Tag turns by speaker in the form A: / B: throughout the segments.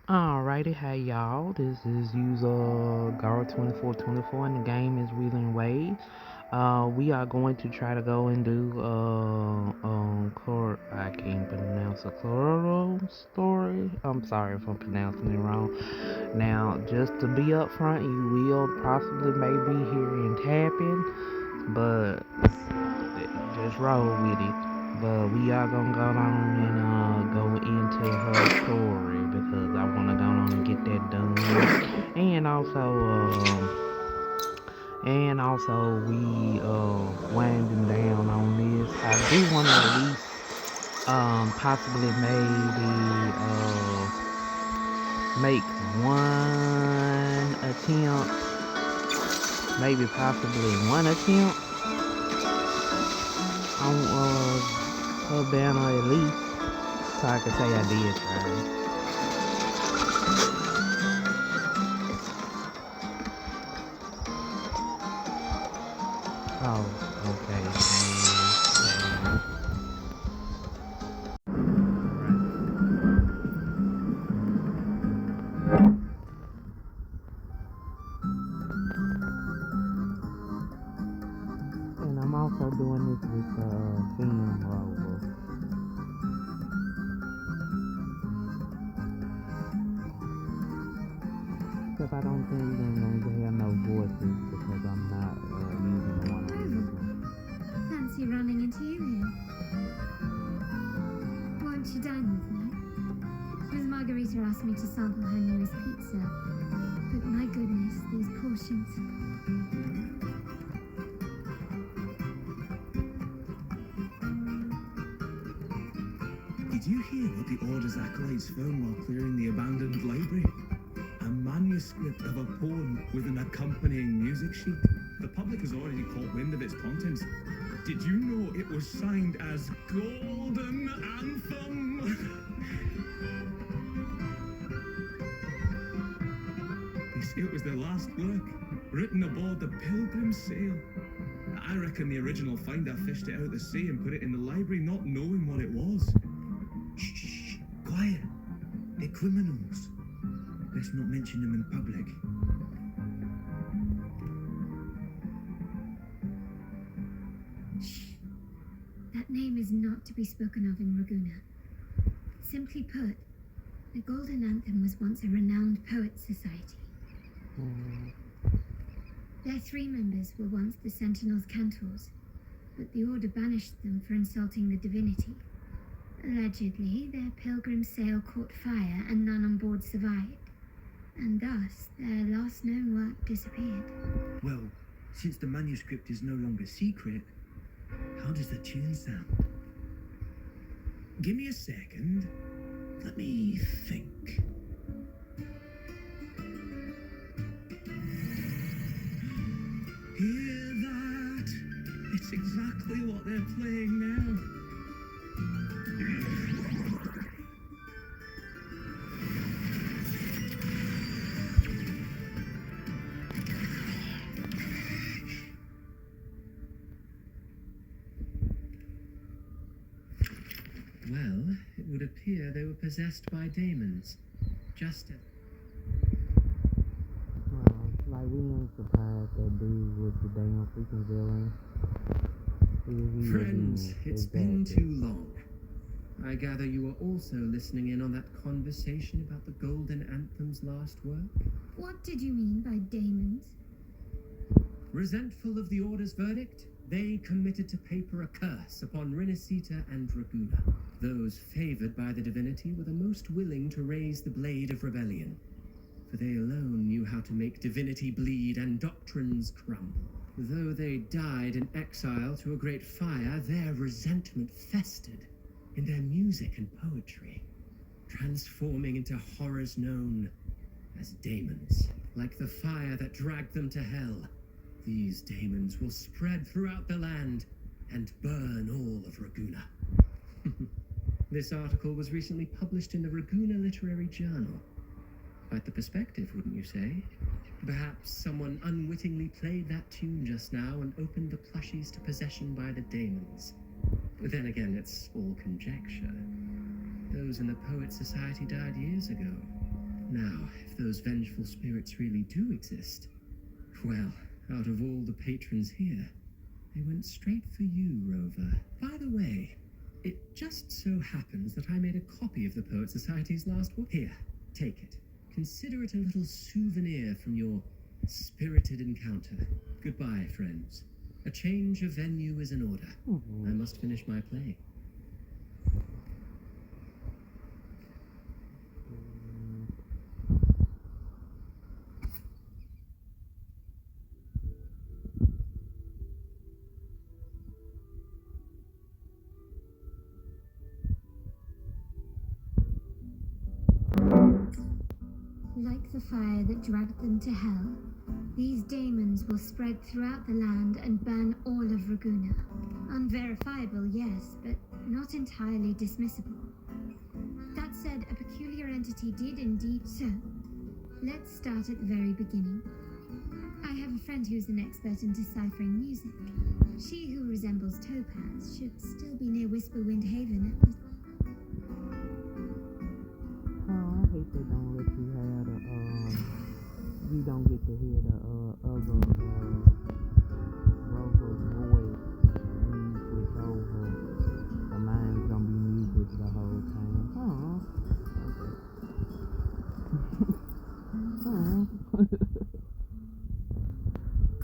A: Alrighty, hey y'all. This is user Gar2424 and the game is Wheeling Waves. We are going to try to go and do I can't pronounce a Cloro story. I'm sorry if I'm pronouncing it wrong. Now, just to be upfront, you will possibly maybe hearing tapping, but just roll with it. But we are gonna go on and go into her story because I wanna go on and get that done. And also, we winding down on this. I do wanna at least possibly maybe make one attempt, maybe possibly one attempt on her banner at least, so I can say I did try. Oh, okay. And I'm also doing this with film roller. Because I don't think I'm going to hear no voices because I'm not using the one I'm using.
B: Fancy running into you here. Won't you dine with me? Miss Margarita asked me to sample her newest pizza. But my goodness, these portions.
C: Did you hear what the Order's acolytes found while clearing the abandoned library? A manuscript of a poem with an accompanying music sheet. The public has already caught wind of its contents. Did you know it was signed as Golden Anthem? They say it was their last work, written aboard the Pilgrim's Sail. I reckon the original finder fished it out of the sea and put it in the library, not knowing what it was. Shh, quiet. They're criminals. Let's not mention them in public.
B: Shh. That name is not to be spoken of in Raguna. Simply put, the Golden Anthem was once a renowned poets' society. Their 3 members were once the Sentinel's cantors, but the Order banished them for insulting the divinity. Allegedly, their pilgrim sail caught fire and none on board survived, and thus their last known work disappeared.
C: Well, since the manuscript is no longer secret, how does the tune sound? Give me a second. Let me think. Hear that? It's exactly what they're playing now.
D: Well, it would appear they were possessed by demons. Just as...
A: Like we ain't surprised that dude was the damn freaking villain.
D: Friends, it's been too long. I gather you were also listening in on that conversation about the Golden Anthem's last work?
B: What did you mean by daemons?
D: Resentful of the Order's verdict, they committed to paper a curse upon Renacita and Raguna. Those favored by the divinity were the most willing to raise the blade of rebellion, for they alone knew how to make divinity bleed and doctrines crumble. Though they died in exile to a great fire, their resentment festered in their music and poetry, transforming into horrors known as daemons. Like the fire that dragged them to hell, these daemons will spread throughout the land and burn all of Raguna. This article was recently published in the Raguna Literary Journal. Quite the perspective, wouldn't you say? Perhaps someone unwittingly played that tune just now and opened the plushies to possession by the daemons. But then again, it's all conjecture. Those in the Poet Society died years ago. Now, if those vengeful spirits really do exist, well, out of all the patrons here, they went straight for you, Rover. By the way, it just so happens that I made a copy of the Poet Society's last work. Here, take it. Consider it a little souvenir from your spirited encounter. Goodbye, friends. A change of venue is in order. I must finish my play.
B: Like the fire that dragged them to hell, these daemons will spread throughout the land and burn all of Raguna. Unverifiable, yes, but not entirely dismissible. That said, a peculiar entity did indeed so. Let's start at the very beginning. I have a friend who's an expert in deciphering music. She who resembles Topaz should still be near Whisperwind Haven at the...
A: Oh, I hate they don't let you have the, you don't get to hear the, other, Rover's voice when you switch over. The mine's gonna be muted the whole time. Oh, okay.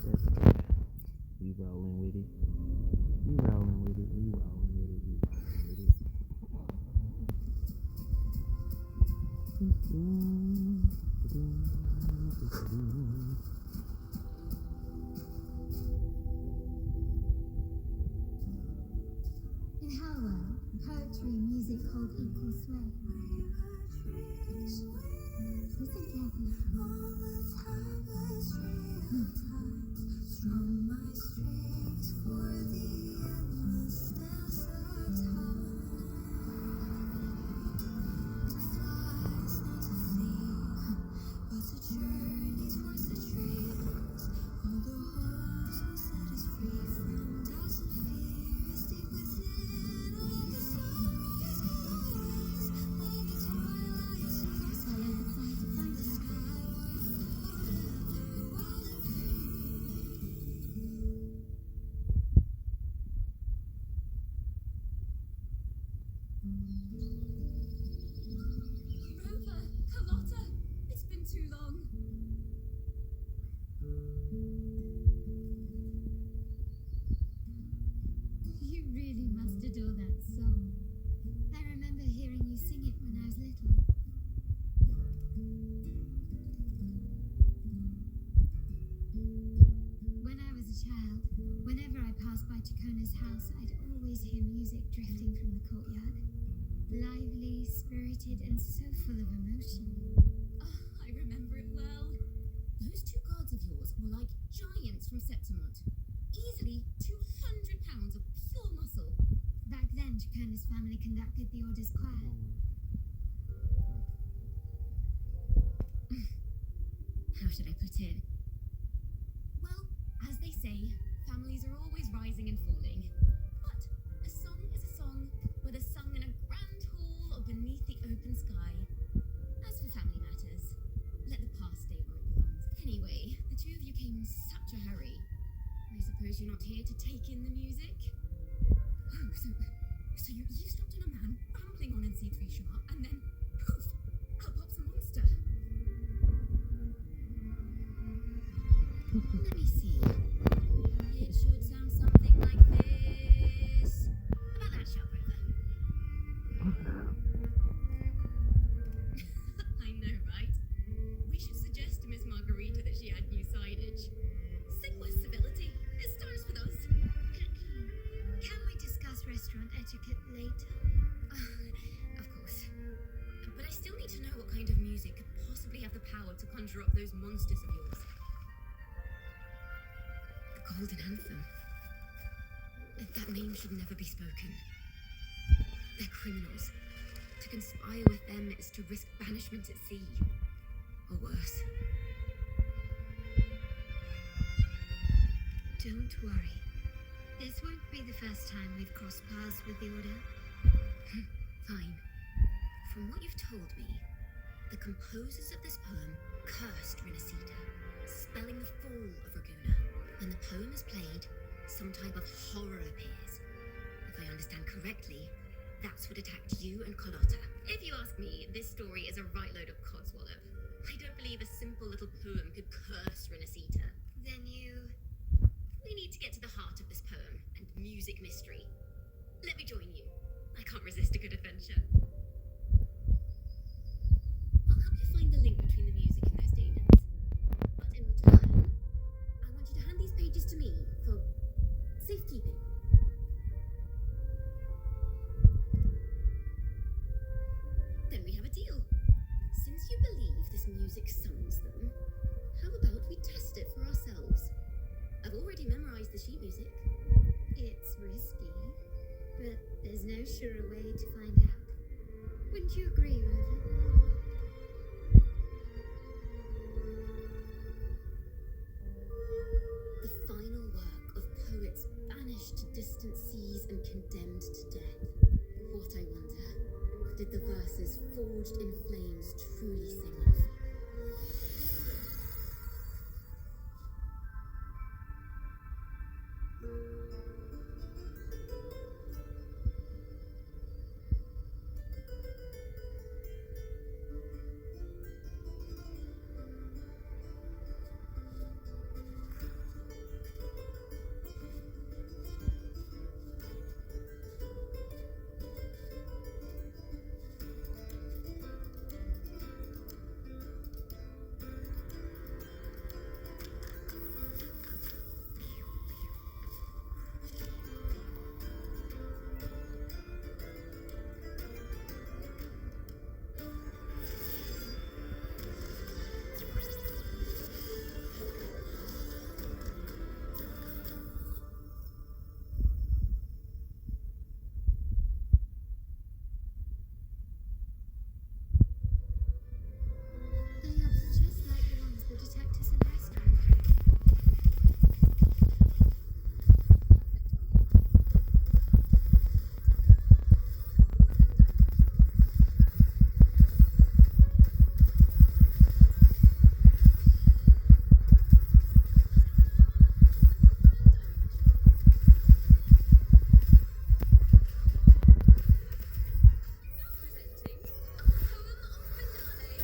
A: That's good. You rolling with it. You rolling with it. You rolling with it. You rolling with it.
B: In Hellwell, poetry and music hold equal sway. Listen carefully.
E: Rover, Carlotta, it's been too long.
B: You really must adore that song. I remember hearing you sing it when I was little. When I was a child, whenever I passed by Ciaccona's house, I'd always hear music drifting from the courtyard. Lively, spirited, and so full of emotion.
E: Oh, I remember it well. Those two guards of yours were like giants from Septimont. Easily 200 pounds of pure muscle.
B: Back then, Ciaccona's family conducted the Order's choir.
E: How should I put it? Well, as they say, families are always rising and falling. But a song is a song, whether sung in a grand hall or beneath the open sky. As for family matters, let the past stay where it belongs. Anyway, the two of you came in such a hurry. I suppose you're not here to take in the music? Oh, so you eavesdropped on a man rambling on in C3 sharp, and then poof, out pops a monster. Let me see. It should sound something like this. About that, sharp Rover. I know, right? We should suggest to Miss Margarita that she add new signage. Sing with civility. It starts with us.
B: Can we discuss restaurant etiquette later?
E: Of course. But I still need to know what kind of music could possibly have the power to conjure up those monsters of yours. The Golden Anthem. That name should never be spoken. They're criminals. To conspire with them is to risk banishment at sea. Or worse.
B: Don't worry. This won't be the first time we've crossed paths with the Order.
E: Fine. From what you've told me, the composers of this poem cursed Rinascita, spelling the fall of Raguna. When the poem is played, some type of horror appears. If I understand correctly, that's what attacked you and Carlotta. If you ask me, this story is a right load of codswallop. I don't believe a simple little poem could curse Rinascita. We need to get to the heart of this poem and music mystery. Let me join you. I can't resist a good adventure. I'll help you find the link between the music and those demons. But in return, I want you to hand these pages to me for safekeeping. Then we have a deal. Since you believe this music summons them, how about we test it for ourselves? I've already memorized the sheet music.
B: It's risky, but there's no surer way to find out. Wouldn't you agree, Rover?
E: The final work of poets banished to distant seas and condemned to death. What, I wonder, did the verses forged in flames truly sing of?
B: They are just like the ones the detectives in the restaurant.
E: Presenting a poem of finale.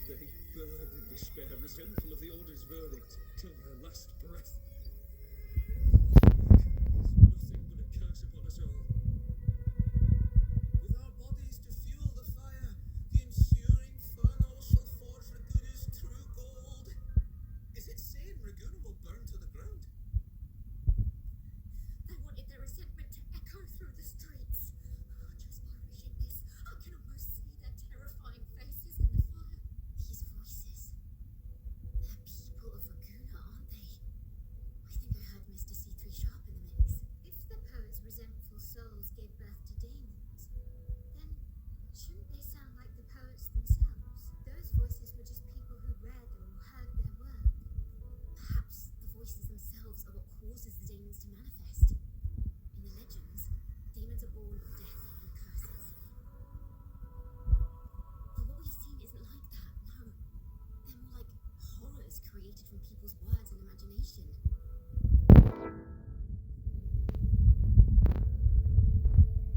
C: They burned in despair, resentful of the Order's verdict, till their last breath. Nothing but a curse upon us all. With our bodies to fuel the fire, the ensuing furnace shall forge Raguna's true gold. Is it saying Raguna will burn to the ground?
E: I wanted their resentment to echo through the streets. Just by reading this, I can almost see their terrifying faces in the fire. These voices. They're people of Raguna, aren't they? created from people's words and imagination.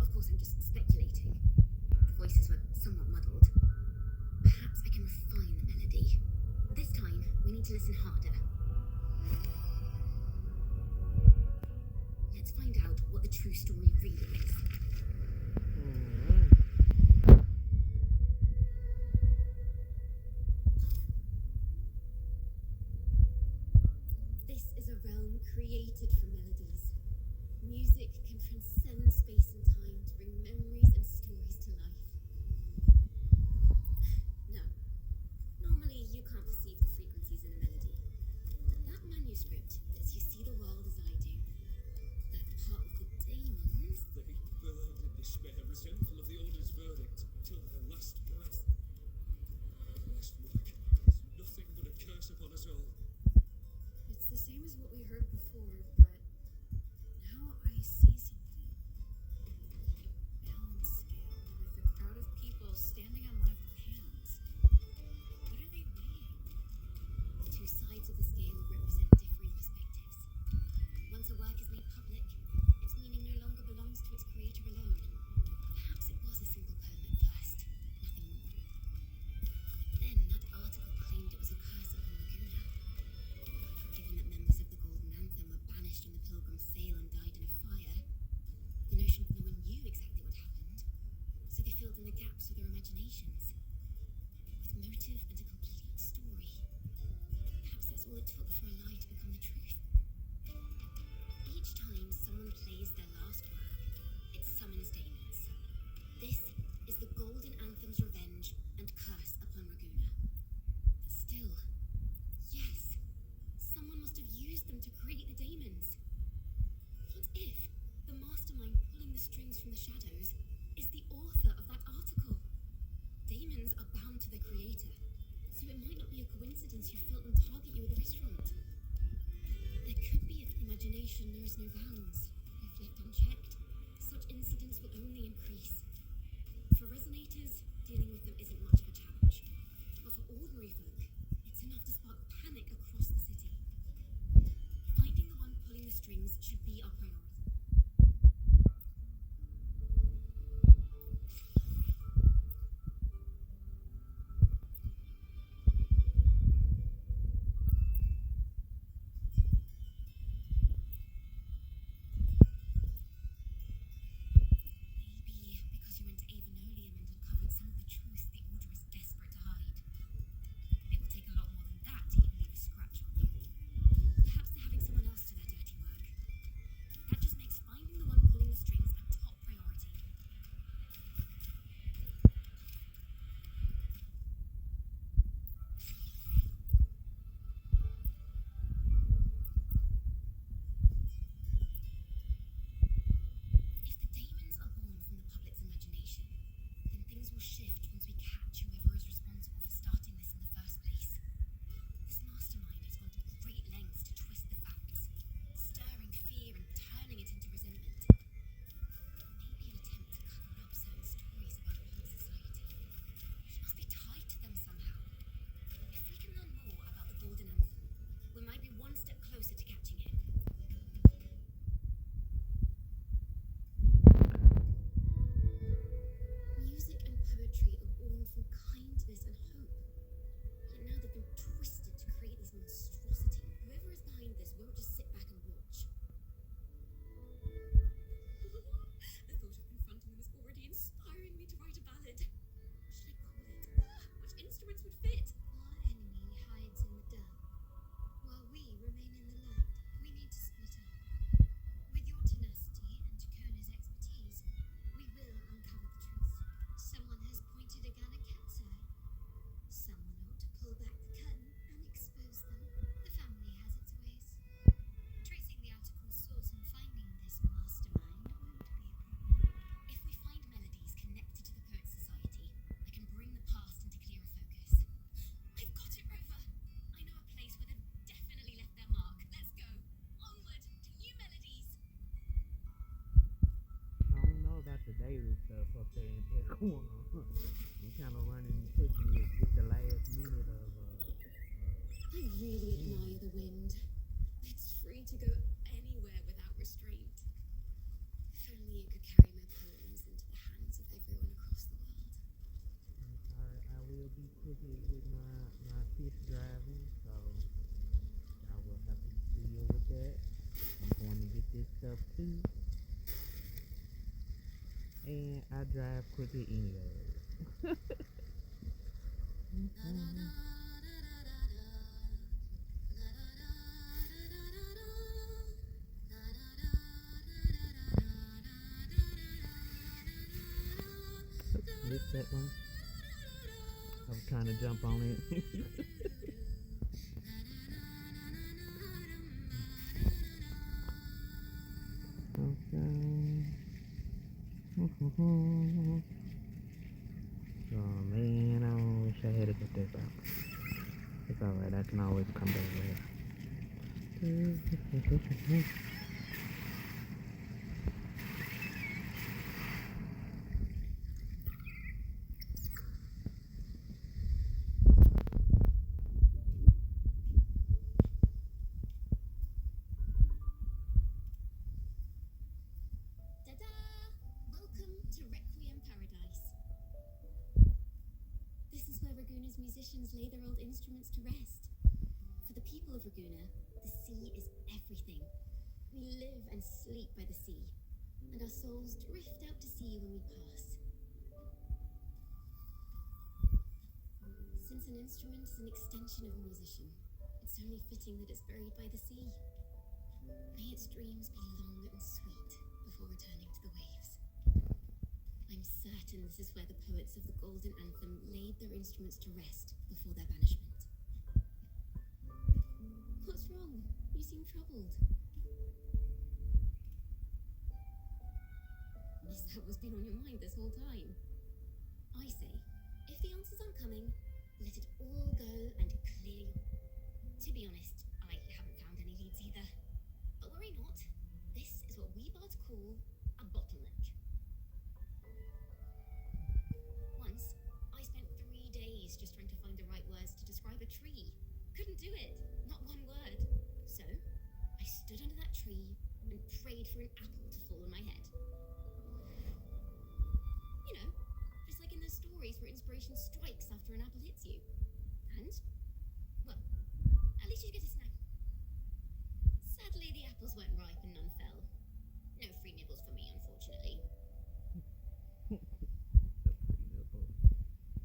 E: Of course, I'm just speculating. The voices were somewhat muddled. Perhaps I can refine the melody. This time, we need to listen harder. Let's find out what the true story really is. This is a realm created from melodies. Music can transcend space and time to bring memories and stories to life. No, normally you can't perceive the frequencies in a melody. But that manuscript lets you see the world as I do. That part with the daemons.
C: They burned in despair, resentful of the Order's verdict, till their last breath. Their last work is nothing but a curse upon us all.
E: It's the same as what we heard before, but now I see something. A balance scale with a crowd of people standing on one of the pans. What are they weighing? The two sides of the scale represent differing perspectives. Once a work is made public, its meaning no longer belongs to its creator alone. Perhaps it was a single poem at first, nothing more. Then that article claimed it was a curse upon Laguna. Given that members of the Golden Anthem were banished in the Pilgrim's Sale and died in a fire, the notion of no one knew exactly what happened, so they filled in the gaps with their imaginations, with motive and a complete story. Perhaps that's all it took for a lie to become the truth. Each time someone plays their last work, it summons daemons. This is the Golden Anthem's revenge and curse upon Raguna. But still, yes, someone must have used them to create the daemons. What if the mastermind pulling the strings from the shadows is the author of that article? Daemons are bound to their creator, so it might not be a coincidence you felt them target you with a restaurant. There could be if imagination knows no bounds. If left unchecked, such incidents will only increase. For resonators, dealing with them isn't much of a challenge. But for ordinary folk, it's enough to spark panic across the city. Finding the one pulling the strings should be our priority. Maybe because you went to Avenolium and uncovered some of the truth the Order is desperate to hide. It will take a lot more than that to even leave a scratch on you. Perhaps they're having someone else do their dirty work. That just makes finding the one pulling the strings a top priority. If the daemons are born from the public's imagination, then things will shift once we catch whoever is responsible for starting this in the first place. This mastermind has gone to great lengths to twist the facts, stirring fear and turning it into resentment. Maybe an attempt to cover up certain stories about the whole society. He must be tied to them somehow. If we can learn more about the Golden Anthem, we might be one step closer to catching him. Music and poetry are born from kindness and hope. Yet now they've been twisted to create this monstrosity. Whoever is behind this won't just sit back and watch. The thought of confronting them is already inspiring me to write a ballad. What should I call it? Which instruments would fit?
B: Our enemy hides in the dirt, while we remain in the light. We need to split up. With your tenacity and Ciaccona's expertise, we will uncover the truth. Someone has pointed a gun at Cat's eye. Someone ought to pull back the curtain and expose them. The family has its ways. Tracing the article's source and finding this mastermind won't be a problem.
E: If we find melodies connected to the Poets Society, I can bring the past into clearer focus. I've got it, Rover! I know a place where they've definitely left their mark. Let's go! Onward to new melodies!
A: I don't know about the daily stuff up there in Ciaccona. You kind of running and pushing it with the last minute of
E: I really wind. It's free to go anywhere without restraint. If only it could carry my poems into the hands of everyone across the world.
A: I'm sorry, I will be quickly with my fifth driving, so I will have to deal with that. I'm going to get this stuff too. And I drive quickly anyway. Missed that one. I was trying to jump on it. Okay. Oh man, I wish I had got this out. It's alright, I can always come back later.
E: Ta-da! Welcome to Requiem Paradise. This is where Raguna's musicians lay their old instruments to rest. For the people of Raguna, the sea is everything. We live and sleep by the sea, and our souls drift out to sea when we pass. Since an instrument is an extension of a musician, it's only fitting that it's buried by the sea. May its dreams be long and sweet before returning to the waves. I'm certain this is where the poets of the Golden Anthem laid their instruments to rest before their banishment. What's wrong? You seem troubled. Is that what's been on your mind this whole time? I say, if the answers aren't coming, let it all go and clear your... To be honest, I haven't found any leads either. But worry not. This is what we bards call a bottleneck. Once, I spent 3 days just trying to find the right words to describe a tree. Couldn't do it. Not one word. So, I stood under that tree and prayed for an apple to fall on my head. You know, just like in those stories where inspiration strikes after an apple hits you. And, well, at least you get a snack. Sadly, the apples weren't ripe and none fell. No free nibbles for me, unfortunately.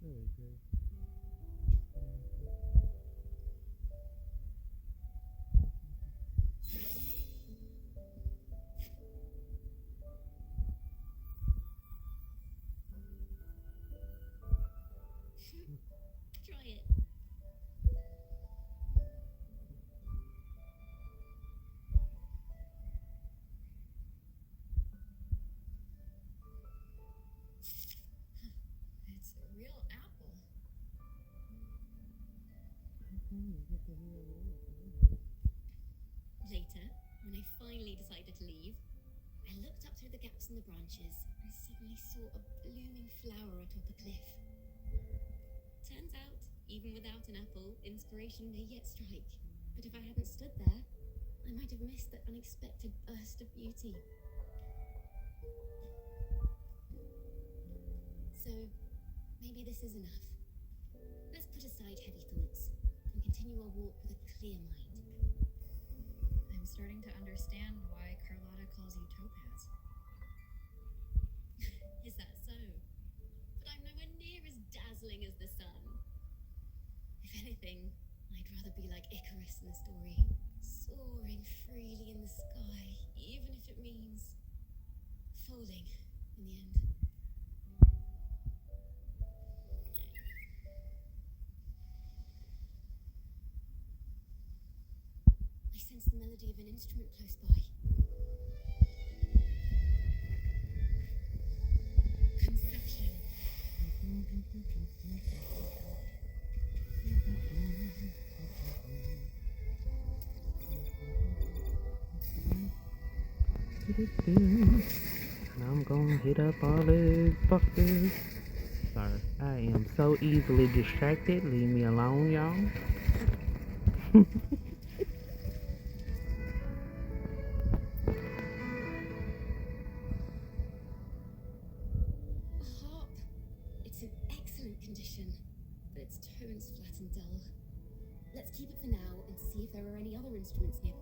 A: Very good.
E: Try it. It's a real apple. Later, when I finally decided to leave, I looked up through the gaps in the branches and suddenly saw a blooming flower atop a cliff. Turns out, even without an apple, inspiration may yet strike. But if I hadn't stood there, I might have missed that unexpected burst of beauty. So, maybe this is enough. Let's put aside heavy thoughts and continue our walk with a clear mind.
F: I'm starting to understand why Carlotta calls you Topaz.
E: Is that so? But I'm nowhere near as dazzling as the sun. If anything, I'd rather be like Icarus in the story, soaring freely in the sky, even if it means falling in the end. I sense the melody of an instrument close by. Conception.
A: And I'm gonna hit up all these fuckers. Sorry, I am so easily distracted. Leave me alone, y'all.
E: keep it for now and see if there are any other instruments near.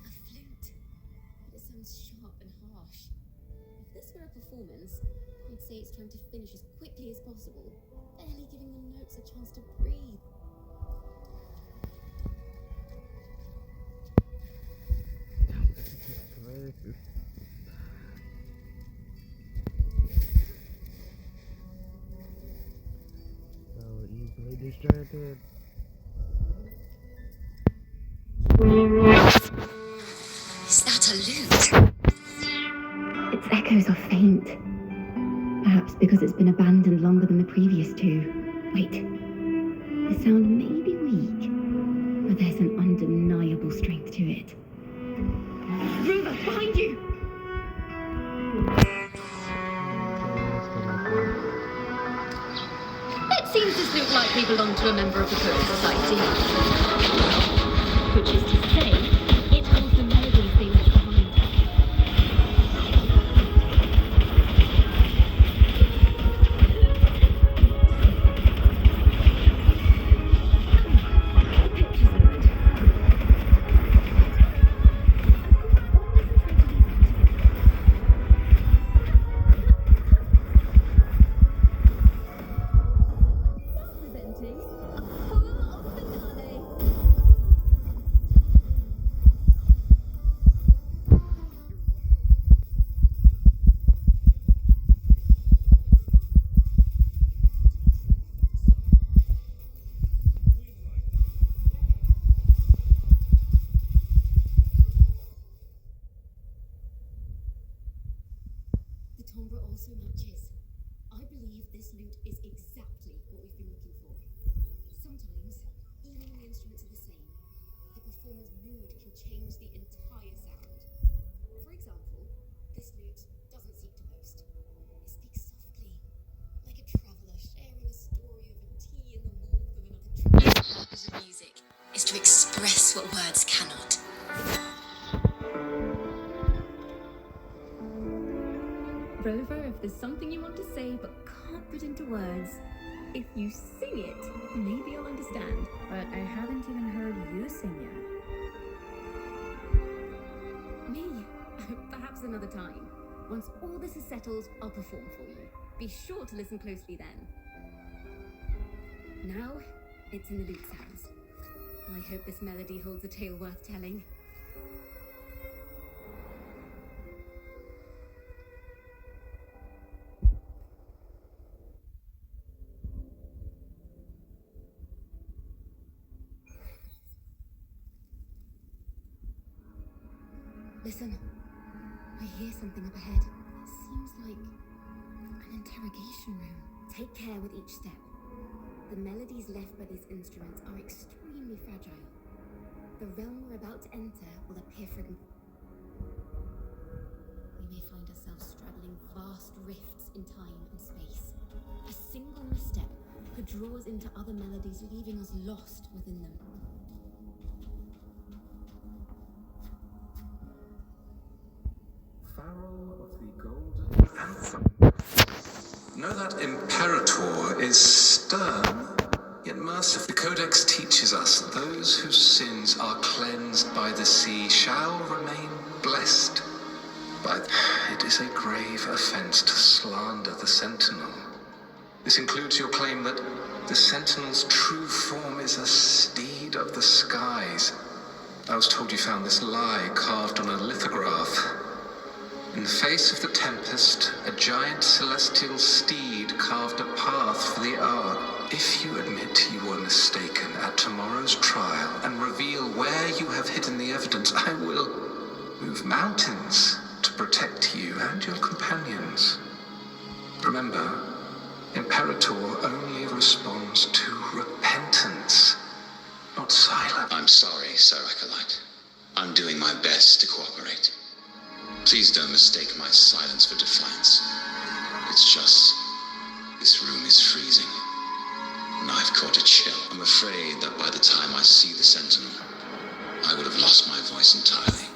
E: A flute. But it sounds sharp and harsh. If this were a performance, I'd say it's trying to finish as quickly as possible, barely giving the notes a chance to breathe.
A: So easily distracted.
E: Is that a lute?
B: Its echoes are faint. Perhaps because it's been abandoned longer than the previous two. Wait. The sound may be weak, but there's an undeniable strength to it. Rover, behind you!
E: It seems this lute likely belonged to a member of the Code Society. Which is to say, it holds the melodies they left behind. Presenting a full finale. The timbre also matches. I believe this lute is exactly what we've been looking for. Sometimes, even when the instruments are the same, the performer's mood can change the entire sound. For example, this lute doesn't seek to boast. It speaks softly, like a traveller sharing a story over tea in the warmth of another tree. The purpose of music is to express what words cannot. Rover, if there's something you want to say but can't put into words, if you sing it, maybe I'll understand.
F: But I haven't even heard you sing yet.
E: Me? Perhaps another time. Once all this is settled, I'll perform for you. Be sure to listen closely then. Now, it's in the lute's hands. I hope this melody holds a tale worth telling. Listen, I hear something up ahead. It seems like an interrogation room. Take care with each step. The melodies left by these instruments are extremely fragile. The realm we're about to enter will appear fragmented. We may find ourselves straddling vast rifts in time and space. A single misstep could draw us into other melodies, leaving us lost within them.
C: Pharaoh of the Golden Anthem. Know that Imperator is stern, yet merciful. The Codex teaches us that those whose sins are cleansed by the sea shall remain blessed. But it is a grave offense to slander the Sentinel. This includes your claim that the Sentinel's true form is a steed of the skies. I was told you found this lie carved on a lithograph. In the face of the tempest, a giant celestial steed carved a path for the ark. If you admit you were mistaken at tomorrow's trial and reveal where you have hidden the evidence, I will move mountains to protect you and your companions. Remember, Imperator only responds to repentance, not silence.
G: I'm sorry, Sir Acolyte. I'm doing my best to cooperate. Please don't mistake my silence for defiance. It's just, this room is freezing, and I've caught a chill. I'm afraid that by the time I see the Sentinel, I would have lost my voice entirely.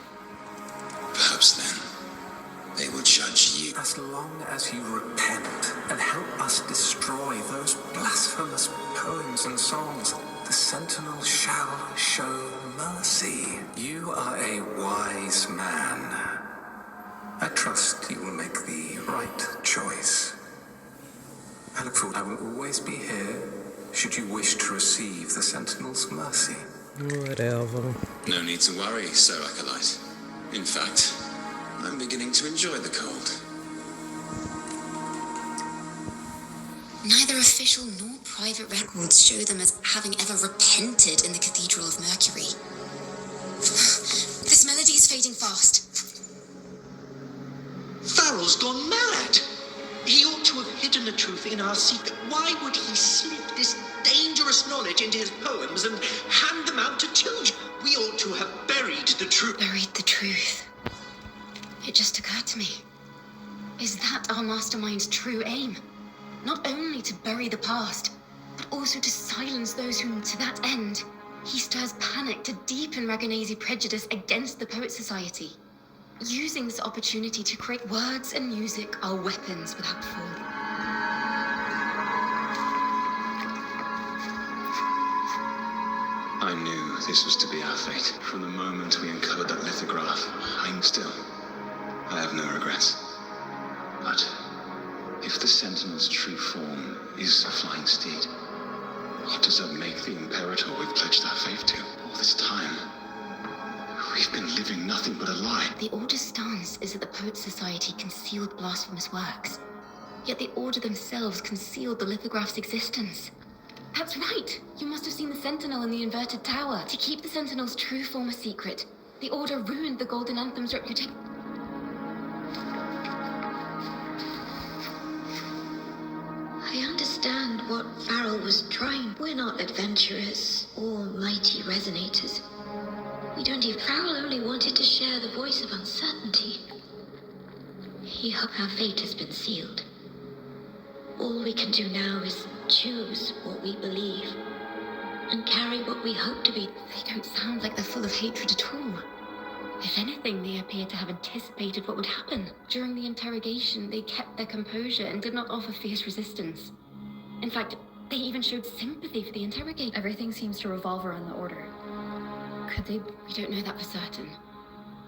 C: as long as you repent and help us destroy those blasphemous poems and songs, the Sentinel shall show mercy. You are a wise man. I trust you will make the right choice. I look forward. I will always be here, should you wish to receive the Sentinel's mercy.
A: Whatever.
G: No need to worry, Sir Acolyte. In fact, I'm beginning to enjoy the cold.
E: Neither official nor private records show them as having ever repented in the Cathedral of Mercury. This melody is fading fast.
H: Farrell's gone mad. He ought to have hidden the truth in our secret. Why would he slip this dangerous knowledge into his poems and hand them out to children? We ought to have buried the truth.
E: Buried the truth. It just occurred to me. Is that our mastermind's true aim? Not only to bury the past, but also to silence those whom, to that end, he stirs panic to deepen Raganese prejudice against the Poet Society. Using this opportunity to create words and music are weapons without fall.
G: I knew this was to be our fate. From the moment we uncovered that lithograph, I have no regrets. But if the Sentinel's true form is a flying steed, what does that make the Imperator we've pledged our faith to? All this time, we've been living nothing but a lie.
E: The Order's stance is that the Poet Society concealed blasphemous works, yet the Order themselves concealed the lithograph's existence. That's right! You must have seen the Sentinel in the inverted tower. To keep the Sentinel's true form a secret, the Order ruined the Golden Anthem's reputation.
B: I understand what Farrell was trying. We're not adventurers or mighty resonators. We don't even... Farrell only wanted to share the voice of uncertainty. He hoped our fate has been sealed. All we can do now is choose what we believe and carry what we hope to be.
E: They don't sound like they're full of hatred at all. If anything, they appear to have anticipated what would happen. During the interrogation, they kept their composure and did not offer fierce resistance. In fact, they even showed sympathy for the interrogator.
F: Everything seems to revolve around the Order. Could they...
E: We don't know that for certain.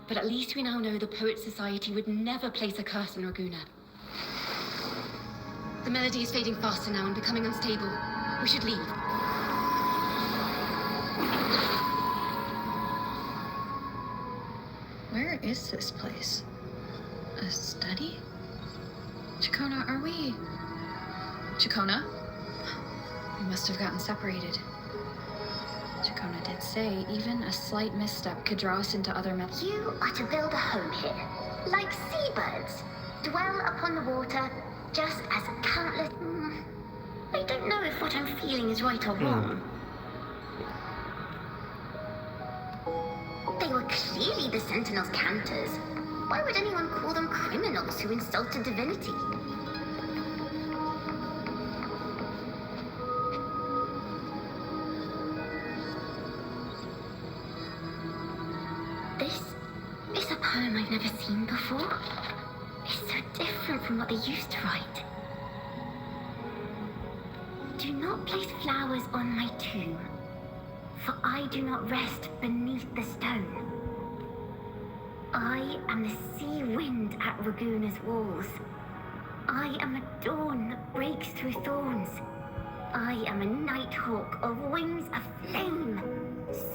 E: But at least we now know the Poet Society would never place a curse on Raguna. The melody is fading faster now and becoming unstable. We should leave.
F: Where is this place? A study? Ciaccona, are we... Ciaccona? We must have gotten separated. Ciaccona did say even a slight misstep could draw us into other methods.
B: You are to build a home here, like seabirds. Dwell upon the water, just as countless... I don't know if what I'm feeling is right or wrong. They were clearly the Sentinel's cantors. Why would anyone call them criminals who insulted divinity? This is a poem I've never seen before. It's so different from what they used to write. Do not place flowers on my tomb, for I do not rest beneath the stone. I am the sea wind at Raguna's walls. I am a dawn that breaks through thorns. I am a nighthawk of wings of flame,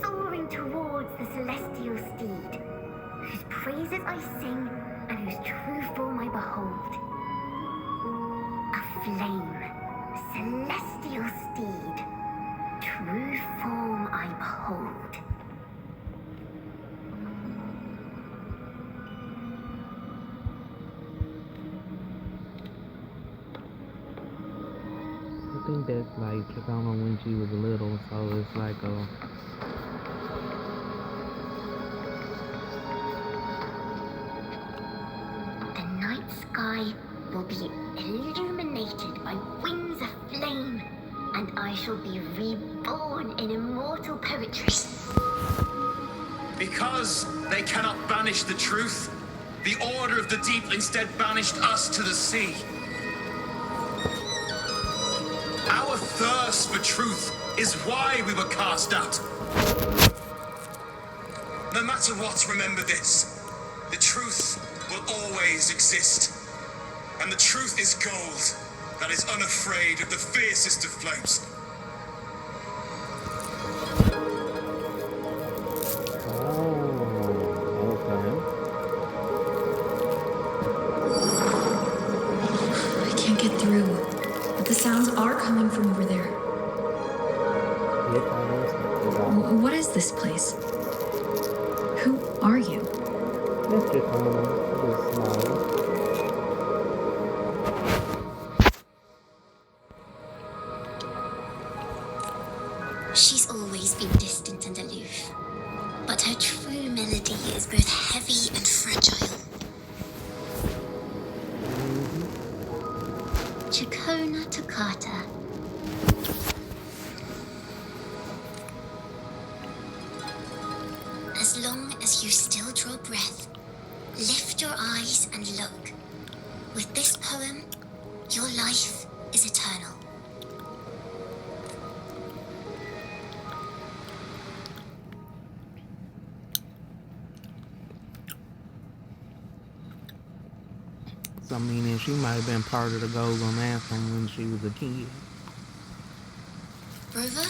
B: soaring towards the celestial steed, whose praises I sing and whose true form I behold. A flame, celestial steed, true form I behold.
A: I think that's like Ciaccona when she was little, so it's like a...
B: The night sky will be illuminated by wings of flame, and I shall be reborn in immortal poetry.
C: Because they cannot banish the truth,
G: The Order of the Deep instead banished us to the sea. Our thirst for truth is why we were cast out. No matter what, remember this. The truth will always exist. And the truth is gold that is unafraid of the fiercest of flames.
A: Oh, okay.
F: I can't get through, but the sounds are coming from over there. What is this place? Who are you?
A: That's just small.
E: She's always been distant and aloof, but her true melody is both heavy and fragile. Ciaccona Toccata. As long as you still draw breath, lift your eyes and look. With this poem, your life is eternal.
A: So, meaning she might have been part of the Golden Anthem when she was a kid.
E: Rover?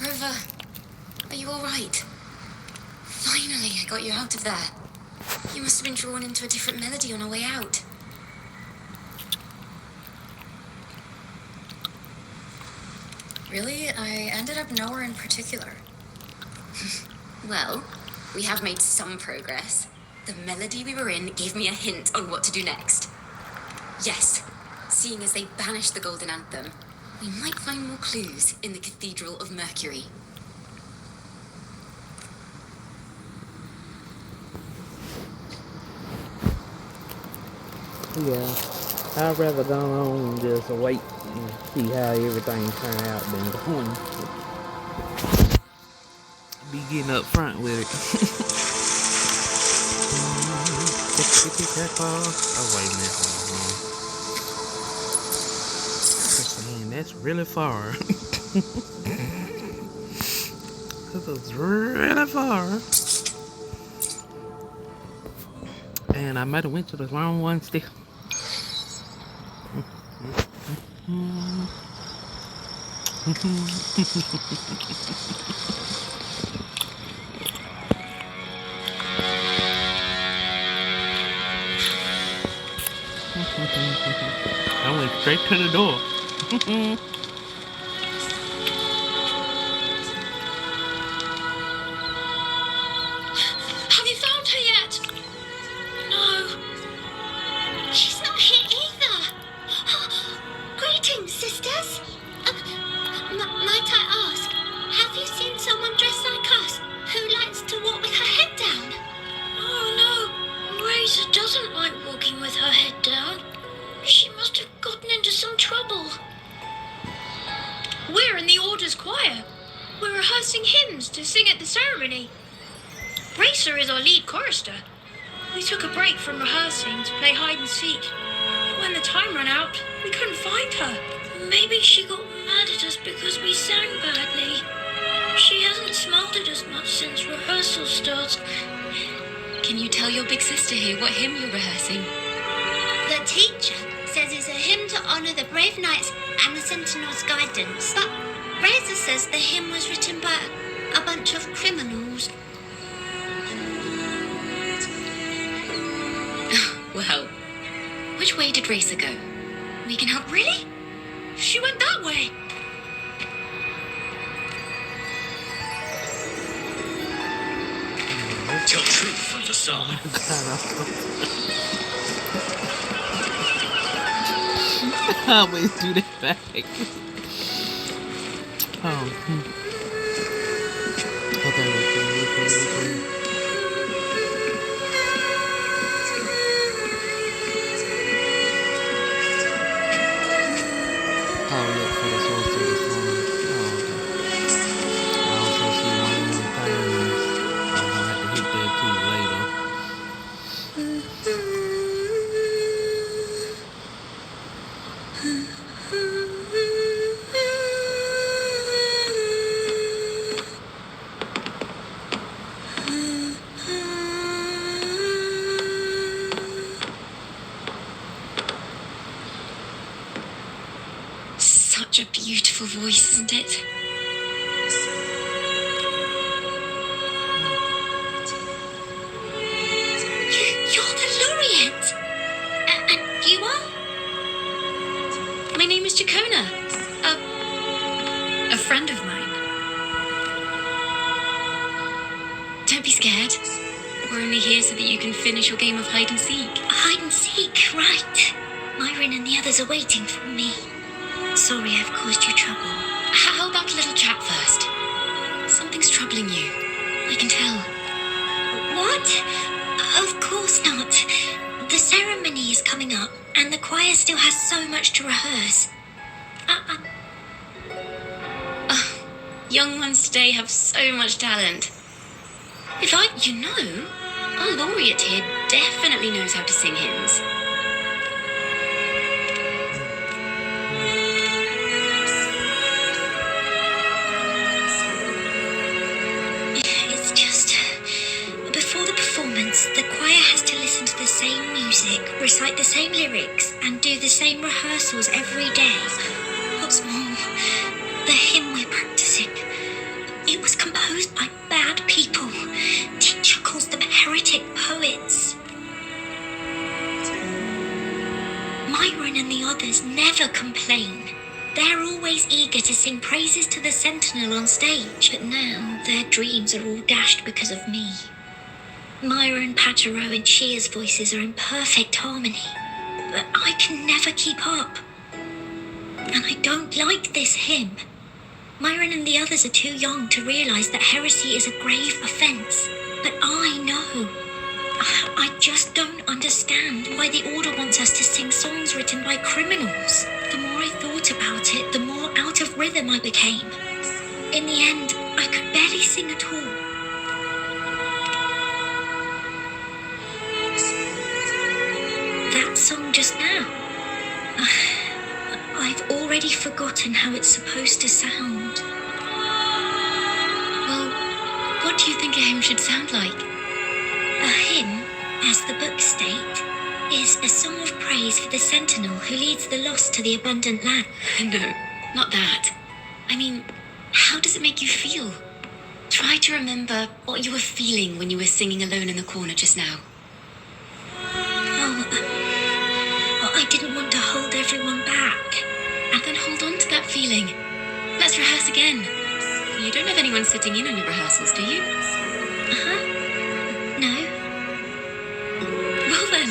E: Rover, are you alright? Finally, I got you out of there. You must have been drawn into a different melody on our way out. Really? I ended up nowhere in particular. Well, we have made some progress. The melody we were in gave me a hint on what to do next. Yes, seeing as they banished the Golden Anthem, we might find more clues in the Cathedral of Mercury.
A: Yeah, I'd rather go on and just wait and see how everything turn out than going be getting up front with it. Oh wait a minute, man, that's really far. This is really far. And I might have went to the wrong one still. I went straight to the door.
E: Have you found her yet? No. She's not here either. Greetings, sisters. Might I ask, have you seen someone dressed like us who likes to walk with her head down?
I: Oh no, Razor doesn't like walking with her head down. She must have gotten into some trouble. We're in the Order's choir. We're rehearsing hymns to sing at the ceremony. Racer is our lead chorister. We took a break from rehearsing to play hide and seek. When the time ran out, we couldn't find her. Maybe she got mad at us because we sang badly. She hasn't smiled at us much since rehearsal starts.
E: Can you tell your big sister here what hymn you're rehearsing?
B: The teacher says it's a hymn to honour the brave knights and the Sentinel's guidance. But Razor says the hymn was written by a bunch of criminals.
E: Well, which way did Racer go? We can help.
I: Really? She went that way.
C: Tell truth from the song.
A: I always do that back. Oh. Okay. Oh, look for the source of the song. Oh, okay. I also see one of them things. I'm gonna have to hit that too later.
E: Such a beautiful voice, isn't it?
I: You're the laureate! And you are?
E: My name is Ciaccona. A friend of mine. Don't be scared. We're only here so that you can finish your game of hide and seek.
I: Hide and seek, right. Myron and the others are waiting for me. Sorry I've caused you trouble.
E: How about a little chat first? Something's troubling you. I can tell.
I: What? Of course not. The ceremony is coming up, and the choir still has so much to rehearse.
E: Young ones today have so much talent. Our laureate here definitely knows how to sing hymns.
I: It's just, before the performance, the choir has to listen to the same music, recite the same lyrics, and do the same rehearsals every day. What's more, the hymn we're practicing, it was composed by bad people. Teacher calls them heretic poets. Myron and the others never complain. They're always eager to sing praises to the Sentinel on stage, but now their dreams are all dashed because of me. Myron, Patero, and Chia's voices are in perfect harmony, but I can never keep up. And I don't like this hymn. Myron and the others are too young to realise that heresy is a grave offence, but I know. I just don't understand why the Order wants us to sing songs written by criminals. The more I thought about it, the more out of rhythm I became. In the end, I could barely sing at all. That song just now. I've already forgotten how it's supposed to sound.
E: Well, what do you think a hymn should sound like?
I: A hymn, as the books state, is a song of praise for the Sentinel who leads the lost to the abundant land.
E: No, not that. I mean, how does it make you feel? Try to remember what you were feeling when you were singing alone in the corner just now.
I: I didn't want to hold everyone back.
E: And then hold on to that feeling. Let's rehearse again. You don't have anyone sitting in on your rehearsals, do you?
I: No.
E: Well then,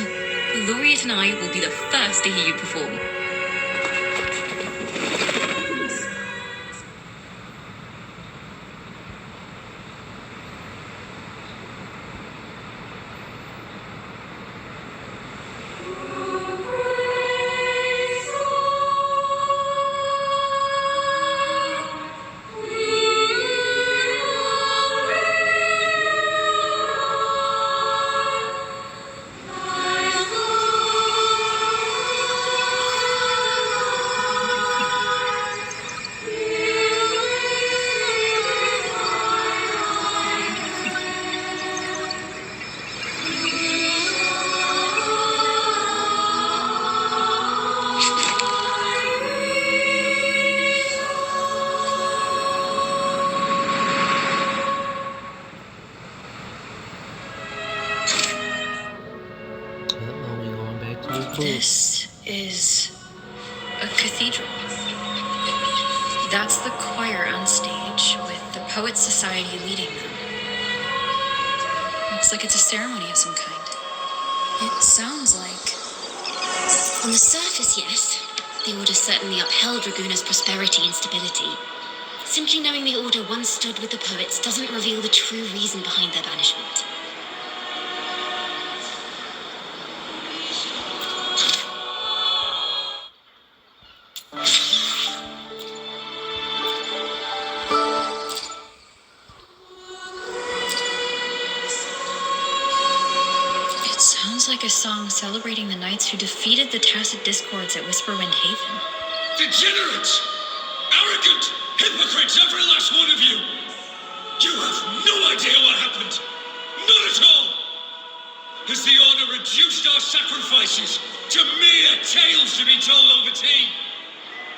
E: the laureate and I will be the first to hear you perform. This is a cathedral. That's the choir on stage, with the Poets Society leading them. Looks like it's a ceremony of some kind. It sounds like...
B: On the surface, yes. The Order certainly upheld Raguna's prosperity and stability. Simply knowing the Order once stood with the poets doesn't reveal the true reason behind their banishment.
E: Sounds like a song celebrating the knights who defeated the Tacit Discords at Whisperwind Haven.
G: Degenerates! Arrogant! Hypocrites, every last one of you! You have no idea what happened! None at all! Has the Order reduced our sacrifices to mere tales to be told over tea?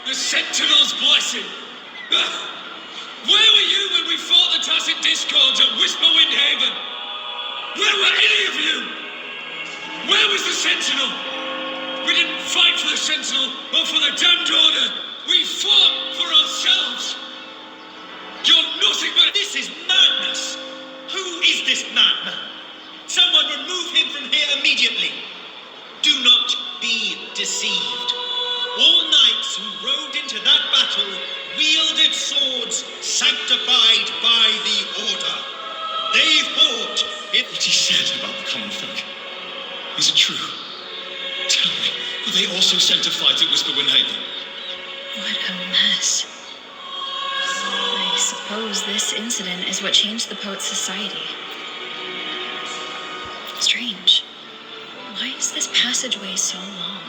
C: The Sentinel's blessing. Where were you when we fought the Tacit Discords at Whisperwind Haven? Where were any of you? Where was the Sentinel? We didn't fight for the Sentinel or for the damned Order. We fought for ourselves. You're nothing but...
H: This is madness. Who is this madman? Someone remove him from here immediately. Do not be deceived. All knights who rode into that battle wielded swords sanctified by the Order. They fought in...
G: What he said about the common folk, is it true? Tell me, were they also sent to fight at Whisperwind Haven?
F: What a mess. I suppose this incident is what changed the Poet Society. Strange. Why is this passageway so long?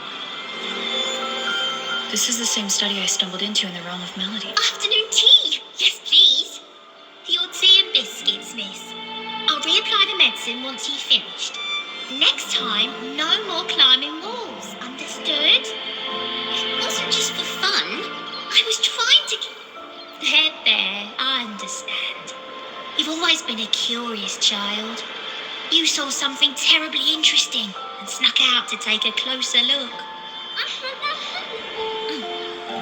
F: This is the same study I stumbled into in the realm of melody.
E: Afternoon tea! Yes, please. The odd tea and biscuits, miss. I'll reapply the medicine once you've finished. Next time, no more climbing walls. Understood? It wasn't just for fun. I was trying to... There, I understand. You've always been a curious child. You saw something terribly interesting and snuck out to take a closer look.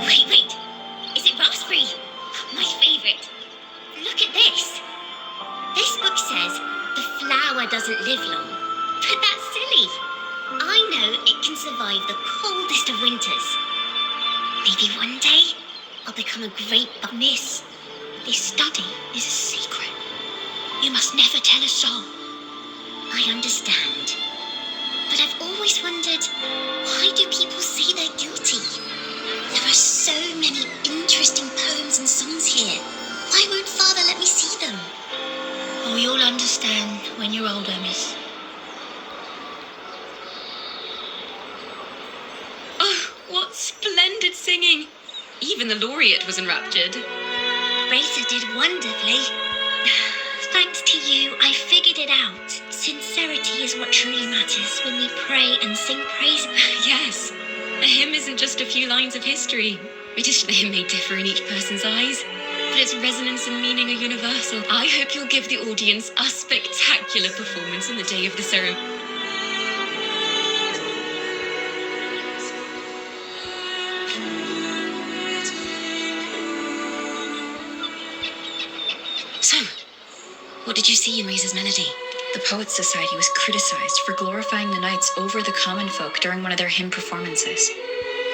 E: Wait. Is it raspberry? My favourite. Look at this. This book says the flower doesn't live long. But that's silly. I know it can survive the coldest of winters. Maybe one day I'll become a great miss. This study is a secret. You must never tell a soul. I understand. But I've always wondered, why do people say they're guilty? There are so many interesting poems and songs here. Why won't Father let me see them? Oh, you'll understand when you're older, miss.
J: Oh, what splendid singing! Even the laureate was enraptured.
E: Racer did wonderfully. Thanks to you, I figured it out. Sincerity is what truly matters when we pray and sing praise.
J: Yes, a hymn isn't just a few lines of history. The hymn may differ in each person's eyes, but its resonance and meaning are universal. I hope you'll give the audience a spectacular performance on the day of the ceremony. So, what did you see in Raisa's melody? The Poets Society was criticized for glorifying the knights over the common folk during one of their hymn performances.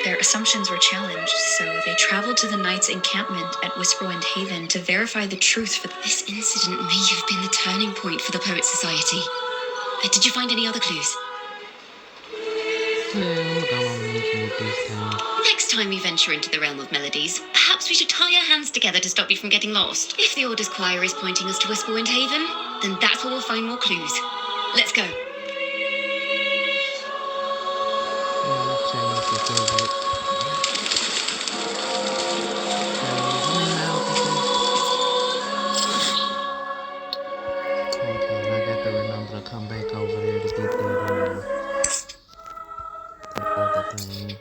J: Their assumptions were challenged, so they traveled to the knights' encampment at Whisperwind Haven to verify the truth for This incident may have been the turning point for the Poets Society. Did you find any other clues?
A: Yeah, I'm gonna mention it this time.
J: Next time we venture into the realm of melodies, perhaps we should tie our hands together to stop you from getting lost. If the Order's choir is pointing us to Whisperwind Haven, then that's where we'll find more clues. Let's go.
A: Okay, I got to remember to come back over there to get that other thing.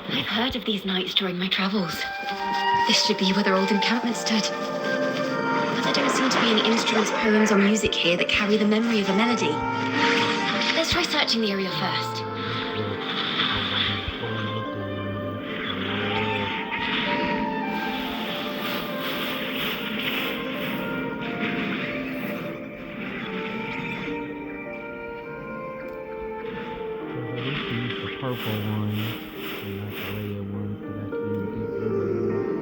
J: I've heard of these knights during my travels. This should be where their old encampment stood. But there don't seem to be any instruments, poems, or music here that carry the memory of a melody. Let's try searching the area first.
A: The purple one, and not the red one, so I can get the red one.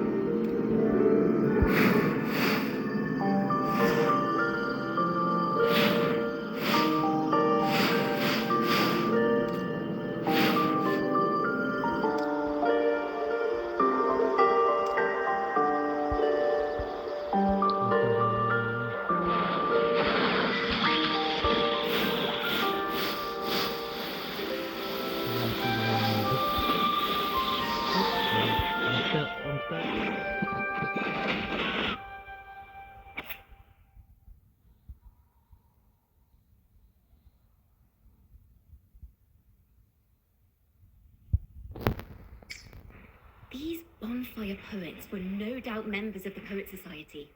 E: These bonfire poets were no doubt members of the Poet Society.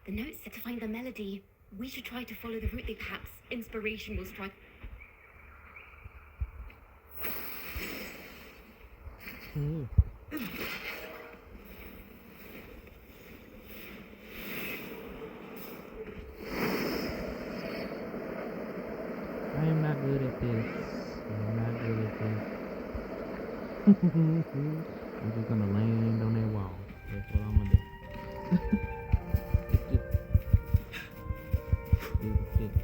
E: The notes said to find the melody, we should try to follow the route they perhaps inspiration will strike.
A: I am not good at this. I'm not good at this. I'm just gonna land on that wall. That's what I'm gonna do. Just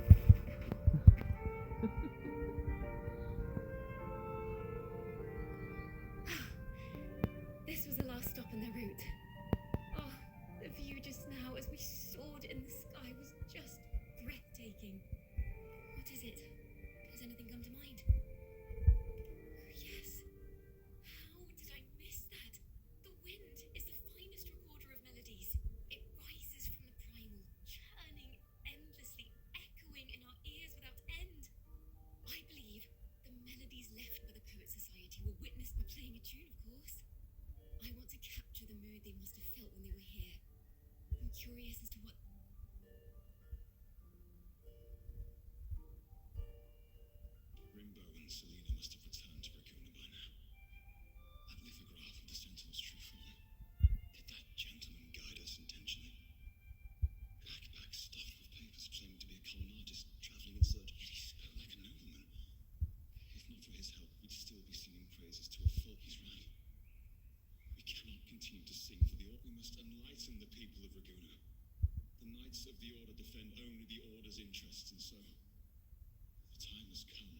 E: This was the last stop on the route. Oh, the view just now as we soared in the sky was just breathtaking. What is it? Has anything come to mind? Yes. How did I miss that? The wind is the finest recorder of melodies. It rises from the primal, churning endlessly, echoing in our ears without end. I believe the melodies left by the Poet Society were witnessed by playing a tune, of course. I want to capture the mood they must have felt when they were here. I'm curious as to what...
G: Rimbo and Selena must have returned to Raguna by now. That lithograph of the Sentinel's true form. Did that gentleman guide us intentionally? An backpack stuffed with papers claiming to be a common artist travelling in search. Yet he spoke like a nobleman. If not for his help, we'd still be singing praises to a folk. He's right. We cannot continue to sing for the order. We must enlighten the people of Raguna. The Knights of the Order defend only the Order's interests, and so the time has come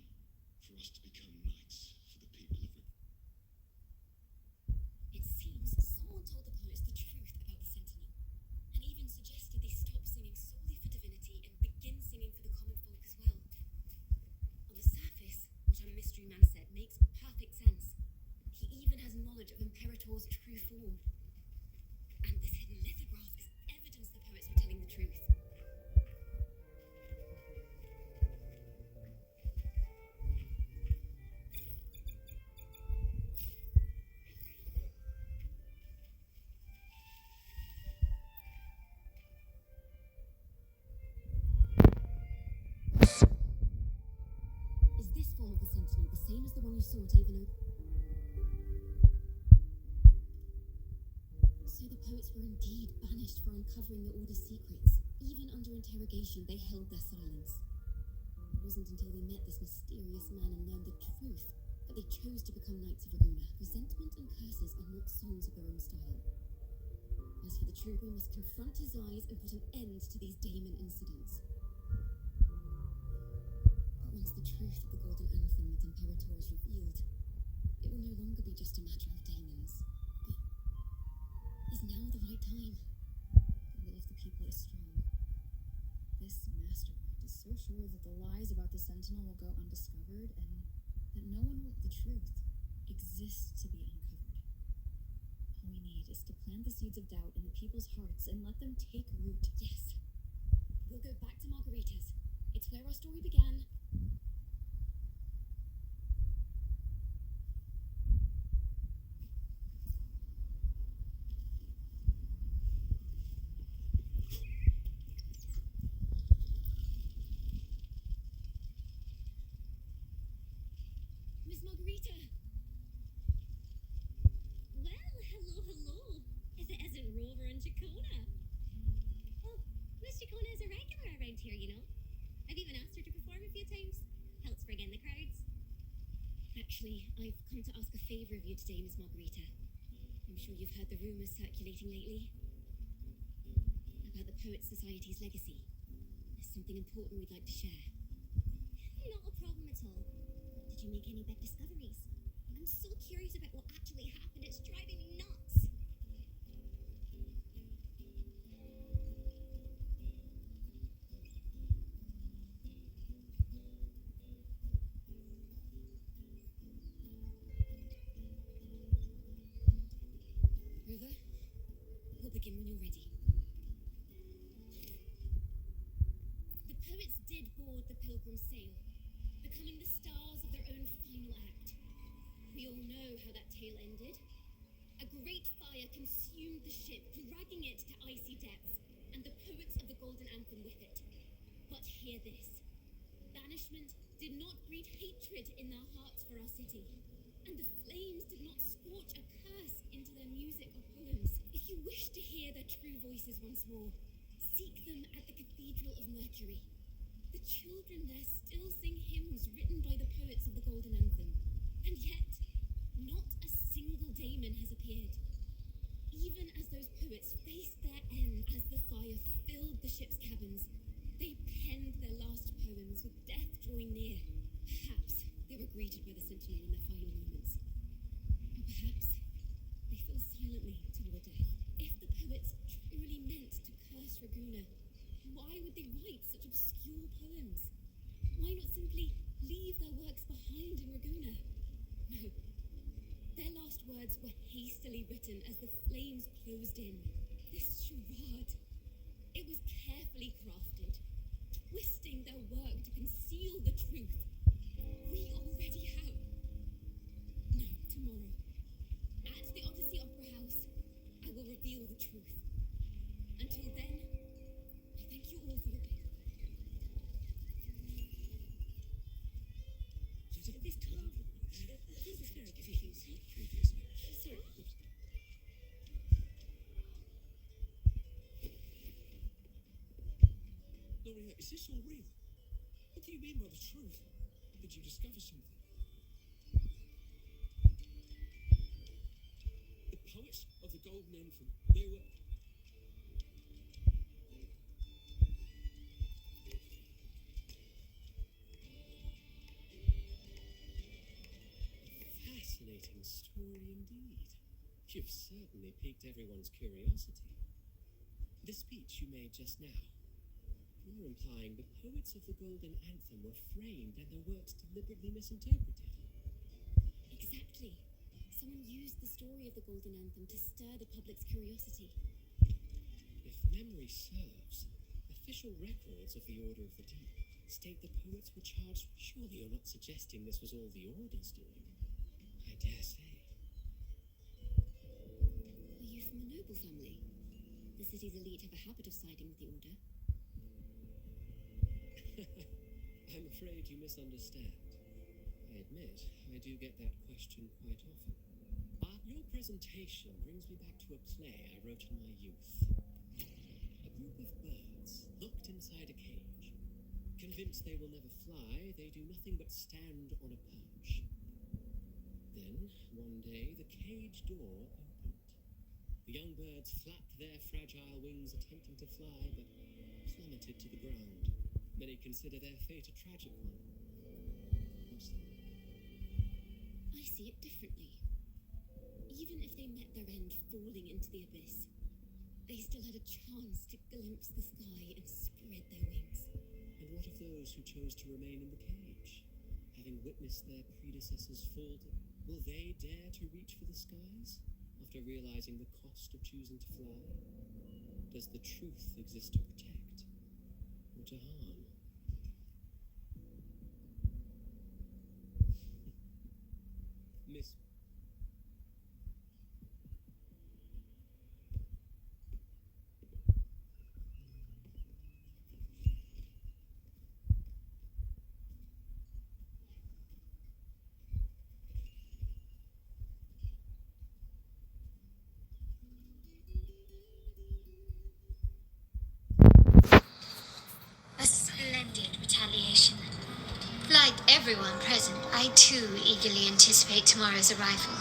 G: for us to become knights for the people of Raguna.
E: It seems someone told the poets the truth about the Sentinel, and even suggested they stop singing solely for divinity and begin singing for the common folk as well. On the surface, what our mystery man said makes perfect sense. He even has knowledge of Imperator's true form. And this hidden lithograph is evidence the poets were telling the truth. Is this form of the Sentinel the same as the one you saw at Avon? So the poets were indeed banished for uncovering the Order's secrets. Even under interrogation, they held their silence. It wasn't until they met this mysterious man and learned the truth that they chose to become Knights of Raguna. Resentment and curses are not songs of their own style. As for the truth, we must confront his lies and put an end to these daemon incidents. But once the truth of the Golden Anthem with Imperator is revealed, it will no longer be just a matter of daemons, but is now the right time? The will of the people is strong.
J: This mastermind is so sure that the lies about the Sentinel will go undiscovered and that no one will... The truth exists to be uncovered. All we need is to plant the seeds of doubt in the people's hearts and let them take root.
E: Yes. We'll go back to Margarita's. It's where our story began. Miss Margarita!
K: Well, hello. If it isn't Rover and Ciaccona. Oh, Miss Ciaccona is a regular around here, you know. I've even asked her to perform a few times. Helps bring in the crowds.
E: Actually, I've come to ask a favour of you today, Miss Margarita. I'm sure you've heard the rumours circulating lately about the Poet Society's legacy. There's something important we'd like to share.
K: Not a problem at all. Did you make any big discoveries? I'm so curious about what actually happened. It's driving me nuts.
E: Rover, we'll begin when you're ready. The poets did board the Pilgrim's sail, becoming the stars of their own final act. We all know how that tale ended. A A great fire consumed the ship, dragging it to icy depths, and the poets of the Golden Anthem with it. But hear this. Banishment did not breed hatred in their hearts for our city, and the flames did not scorch a curse into their music or poems. If you wish to hear their true voices once more, seek them at the Cathedral of Mercury. The children there still sing hymns written by the poets of the Golden Anthem, and yet not a single daemon has appeared. Even as those poets faced their end as the fire filled the ship's cabins, they penned their last poems with death drawing near. Perhaps they were greeted by the Sentinel in their final moments. Or perhaps they fell silently toward death. If the poets truly meant to curse Raguna, why would they write such obscure poems? Why not simply leave their works behind in Raguna? No. Their last words were hastily written as the flames closed in. This charade, it was carefully crafted, twisting their work to conceal the truth. We already have. No, tomorrow, at the Odyssey Opera House, I will reveal the truth. Until then, I thank you all for your patience. This time, this is very confusing. Sorry.
C: Loria, is this all real? What do you mean by the truth? Did you discover something? The poets of the Golden Anthem, they were...
D: Fascinating story indeed. You've certainly piqued everyone's curiosity. The speech you made just now, you're implying the poets of the Golden Anthem were framed and their works deliberately misinterpreted.
E: Exactly. Someone used the story of the Golden Anthem to stir the public's curiosity.
D: If memory serves, official records of the Order of the Deep state the poets were charged. Surely you're not suggesting this was all the Order's doing? I dare say.
E: Are you from a noble family? The city's elite have a habit of siding with the Order.
D: I'm afraid you misunderstand. I admit, I do get that question quite often. But your presentation brings me back to a play I wrote in my youth. A group of birds locked inside a cage. Convinced they will never fly, they do nothing but stand on a perch. Then, one day, the cage door opened. The young birds flapped their fragile wings attempting to fly, but plummeted to the ground. Many consider their fate a tragic one. What's that?
E: I see it differently. Even if they met their end falling into the abyss, they still had a chance to glimpse the sky and spread their wings.
D: And what of those who chose to remain in the cage? Having witnessed their predecessors fall, will they dare to reach for the skies after realizing the cost of choosing to fly? Does the truth exist to protect or to harm? Miss...
B: A splendid retaliation. Like everyone present, I too eagerly anticipate tomorrow's arrival.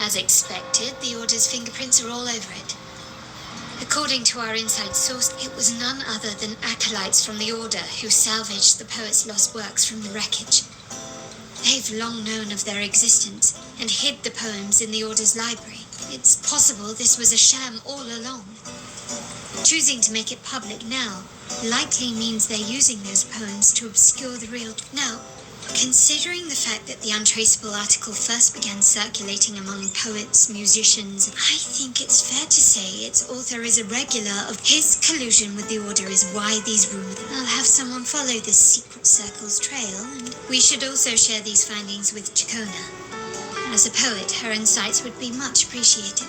B: As expected, the Order's fingerprints are all over it. According to our inside source, it was none other than acolytes from the Order who salvaged the poet's lost works from the wreckage. They've long known of their existence and hid the poems in the Order's library. It's possible this was a sham all along. Choosing to make it public now likely means they're using those poems to obscure the real... Now, considering the fact that the untraceable article first began circulating among poets, musicians, I think it's fair to say its author is a regular of his collusion with the Order is why these rumors... I'll have someone follow this secret circle's trail, and we should also share these findings with Ciaccona. As a poet, her insights would be much appreciated.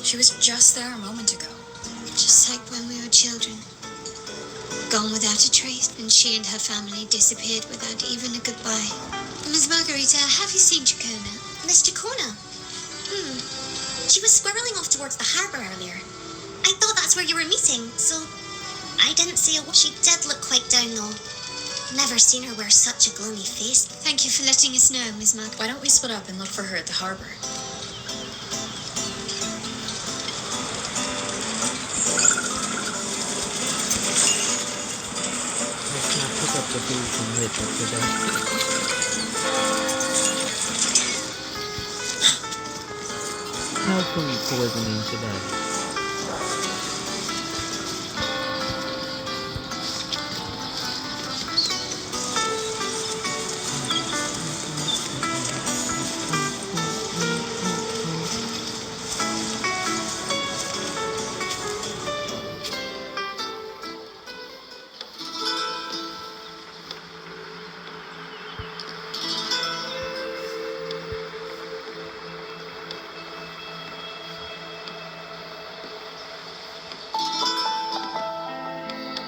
J: She was just there a moment ago.
B: Just like when we were children. Gone without a trace, and she and her family disappeared without even a goodbye. Miss Margarita, have you seen Ciaccona?
K: Miss Ciaccona? She was squirreling off towards the harbour earlier. I thought that's where you were meeting, so I didn't see her. She did look quite down though. Never seen her wear such a gloomy face.
B: Thank you for letting us know, Miss Margarita.
J: Why don't we split up and look for her at the harbor?
A: Let's not pick up the food from Richard today. No food poisoning today.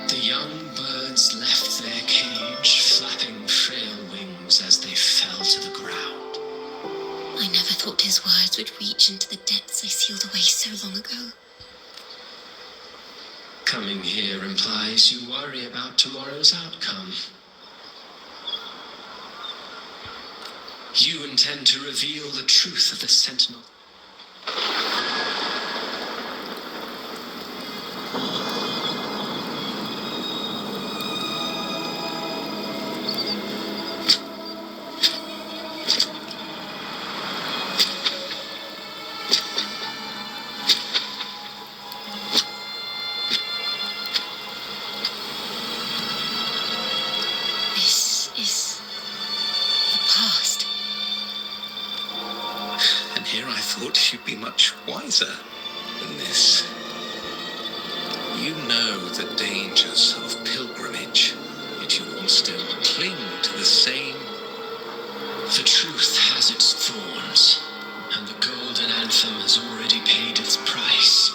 G: The young birds left their cage, flapping frail wings as they fell to the ground.
K: I never thought his words would reach into the depths I sealed away so long ago.
G: Coming here implies you worry about tomorrow's outcome. You intend to reveal the truth of the Sentinel.
K: This is the past.
G: And here I thought you'd be much wiser than this. You know the dangers of pilgrimage, yet you all still cling to the same. The truth has its thorns, and the golden anthem has already paid its price.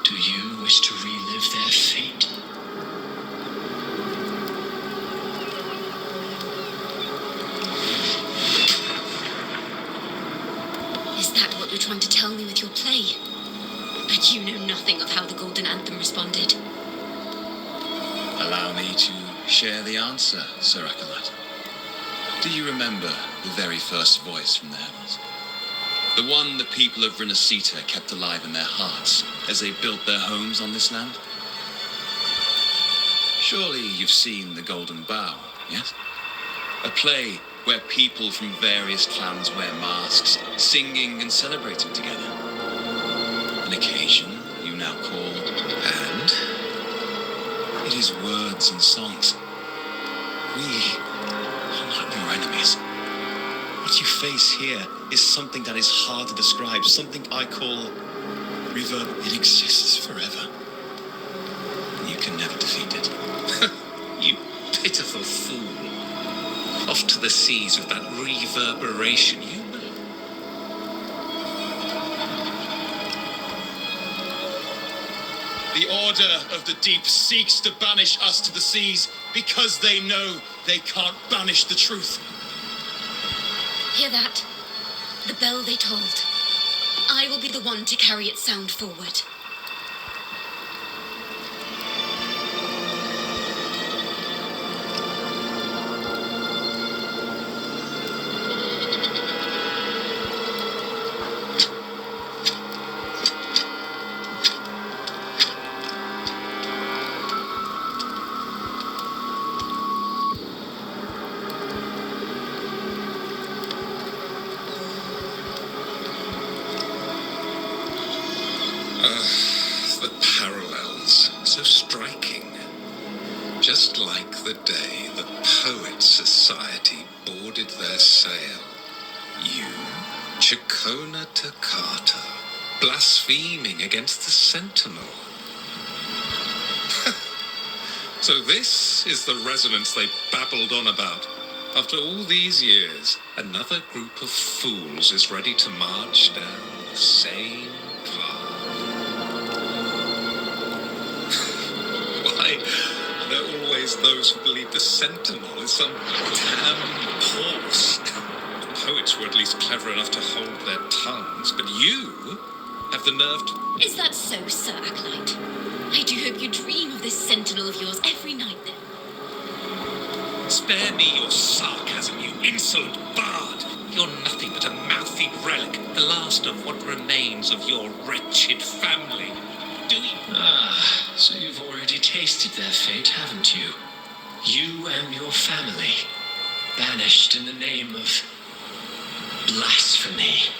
G: Do you wish to relive their fate?
K: Is that what you're trying to tell me with your play? And you know nothing of how the Golden Anthem responded.
G: Allow me to share the answer, Sir Acolyte. Do you remember the very first voice from the heavens? The one the people of Renacita kept alive in their hearts as they built their homes on this land? Surely you've seen The Golden Bough, yes? A play where people from various clans wear masks, singing and celebrating together. An occasion you now call and it is words and songs. We are not your enemies. What you face here is something that is hard to describe, something I call reverb. It exists forever. You can never defeat it. You pitiful fool. Off to the seas with that reverberation, you know. The Order of the Deep seeks to banish us to the seas because they know they can't banish the truth.
K: Hear that? The bell they tolled. I will be the one to carry its sound forward.
G: The parallels, so striking. Just like the day the Poets Society boarded their sail. You, Ciaccona Toccata, blaspheming against the Sentinel. So this is the resonance they babbled on about. After all these years, another group of fools is ready to march down the same path. as those who believe the Sentinel is some damn horse. Poets were at least clever enough to hold their tongues, but you have the nerve to...
E: Is that so, Sir Acolyte? I do hope you dream of this sentinel of yours every night, then.
G: Spare me your sarcasm, you insolent bard! You're nothing but a mouthy relic, the last of what remains of your wretched family. Do you...
D: Ah, so you've already tasted their fate, haven't you? You and your family, banished in the name of blasphemy.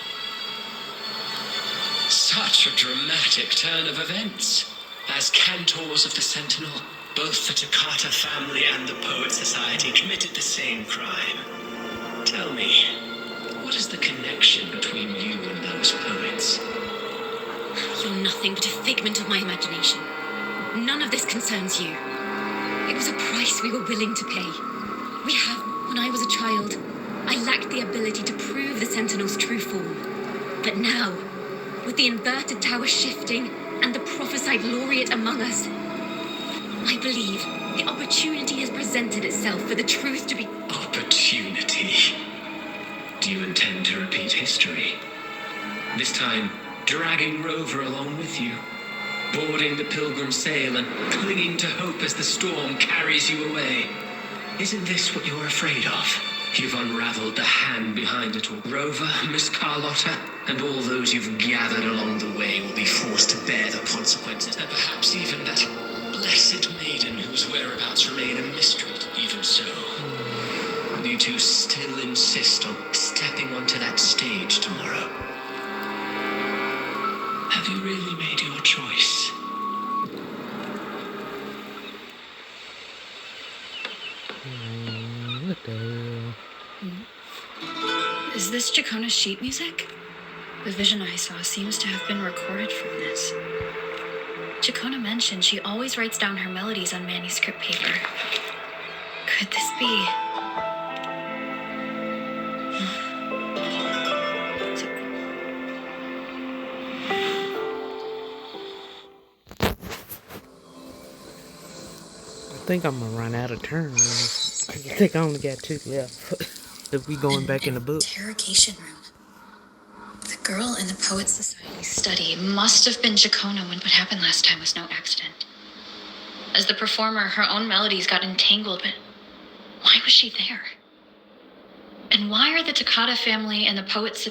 D: Such a dramatic turn of events. As cantors of the Sentinel, both the Ciaccona family and the Poet Society committed the same crime. Tell me, what is the connection between you and those poets?
E: You're nothing but a figment of my imagination. None of this concerns you. It was a price we were willing to pay. When I was a child, I lacked the ability to prove the Sentinel's true form. But now, with the inverted tower shifting and the prophesied laureate among us, I believe the opportunity has presented itself for the truth to be...
D: Opportunity? Do you intend to repeat history? This time, dragging Rover along with you, boarding the pilgrim sail and clinging to hope as the storm carries you away. Isn't this what you're afraid of? You've unraveled the hand behind it all. Rover, Miss Carlotta, and all those you've gathered along the way will be forced to bear the consequences, and perhaps even that blessed maiden whose whereabouts remain a mystery. Even so, you two still insist on stepping onto that stage tomorrow. Have you really made your choice?
A: What the hell?
J: Is this Ciaccona sheet music? The vision I saw seems to have been recorded from this. Ciaccona mentioned she always writes down her melodies on manuscript paper. Could this be...
A: I think I'm gonna run out of turns. I think I only got 2 left. If we going back in the book.
J: Interrogation room. The girl in the Poet Society study must have been Ciaccona when what happened last time was no accident. As the performer, her own melodies got entangled, but why was she there? And why are the Ciaccona family and the Poets...